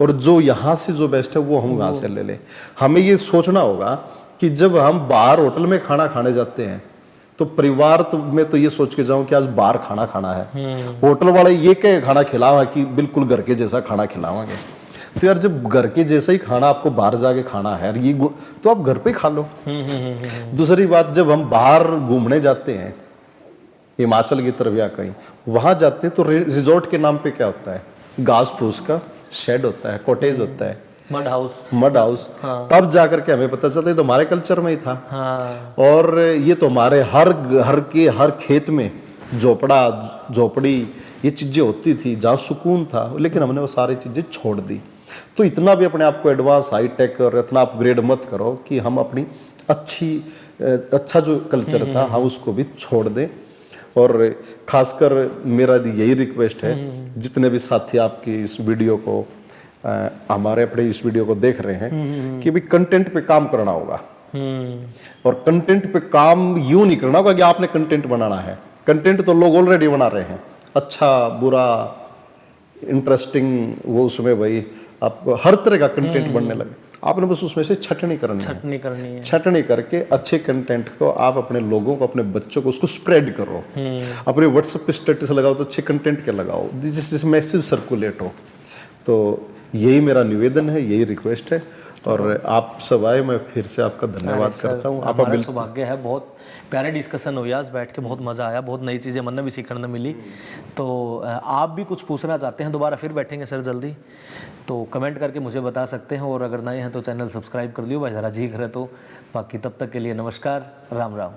Speaker 1: और जो यहाँ से जो बेस्ट है वो हम वहाँ से ले लें। हमें ये सोचना होगा कि जब हम बाहर होटल में खाना खाने जाते हैं तो परिवार में तो ये सोच के जाऊं कि आज बाहर खाना खाना है, होटल वाले ये क्या खाना खिलावा कि बिल्कुल घर के जैसा खाना खिलावांगे। तो यार जब घर के जैसा ही खाना आपको बाहर जाके खाना है, ये तो आप घर पे खा लो। दूसरी बात, जब हम बाहर घूमने जाते हैं, हिमाचल की तरफ या कहीं वहां जाते हैं, तो रिजॉर्ट के नाम पे क्या होता है, घास फूस का शेड होता है, कॉटेज होता है,
Speaker 3: मड हाउस।
Speaker 1: तब जाकर के हमें पता चलता है तो हमारे कल्चर में ही था। और ये तो हमारे हर खेत में झोपड़ी ये चीजें होती थी जहाँ सुकून था, लेकिन हमने वो सारी चीजें छोड़ दी। तो इतना भी अपने आप को एडवांस हाई टेक और इतना अपग्रेड मत करो कि हम अपनी अच्छा जो कल्चर था हम उसको भी छोड़ दें। और खासकर मेरा यही रिक्वेस्ट है, जितने भी साथी आपकी इस वीडियो को हमारे अपने इस वीडियो को देख रहे हैं, कि भी कंटेंट पे काम करना होगा। और कंटेंट पे काम यूं नहीं करना होगा कि आपने कंटेंट बनाना है। कंटेंट तो लोग ऑलरेडी बना रहे हैं, अच्छा बुरा इंटरेस्टिंग, वो उसमें भाई आपको हर तरह का कंटेंट बनने लगे। आपने बस उसमें से छटनी करनी है। छटनी करके अच्छे कंटेंट को आप अपने लोगों को, अपने बच्चों को उसको स्प्रेड करो। अपने व्हाट्सएप पे स्टेटस लगाओ तो अच्छे कंटेंट के लगाओ जिससे मैसेज सर्कुलेट हो। तो यही मेरा निवेदन है, यही रिक्वेस्ट है। और आप सब आए, मैं फिर से आपका धन्यवाद करता हूँ। आप
Speaker 3: सौभाग्य है, बहुत प्यारे डिस्कशन हुई आज, बैठ के बहुत मज़ा आया, बहुत नई चीज़ें मन भी सीखने मिली। तो आप भी कुछ पूछना चाहते हैं, दोबारा फिर बैठेंगे सर जल्दी, तो कमेंट करके मुझे बता सकते हैं। और अगर नए हैं तो चैनल सब्सक्राइब कर लियो भाई, ज़रा जी करे तो। बाकी तब तक के लिए नमस्कार, राम राम।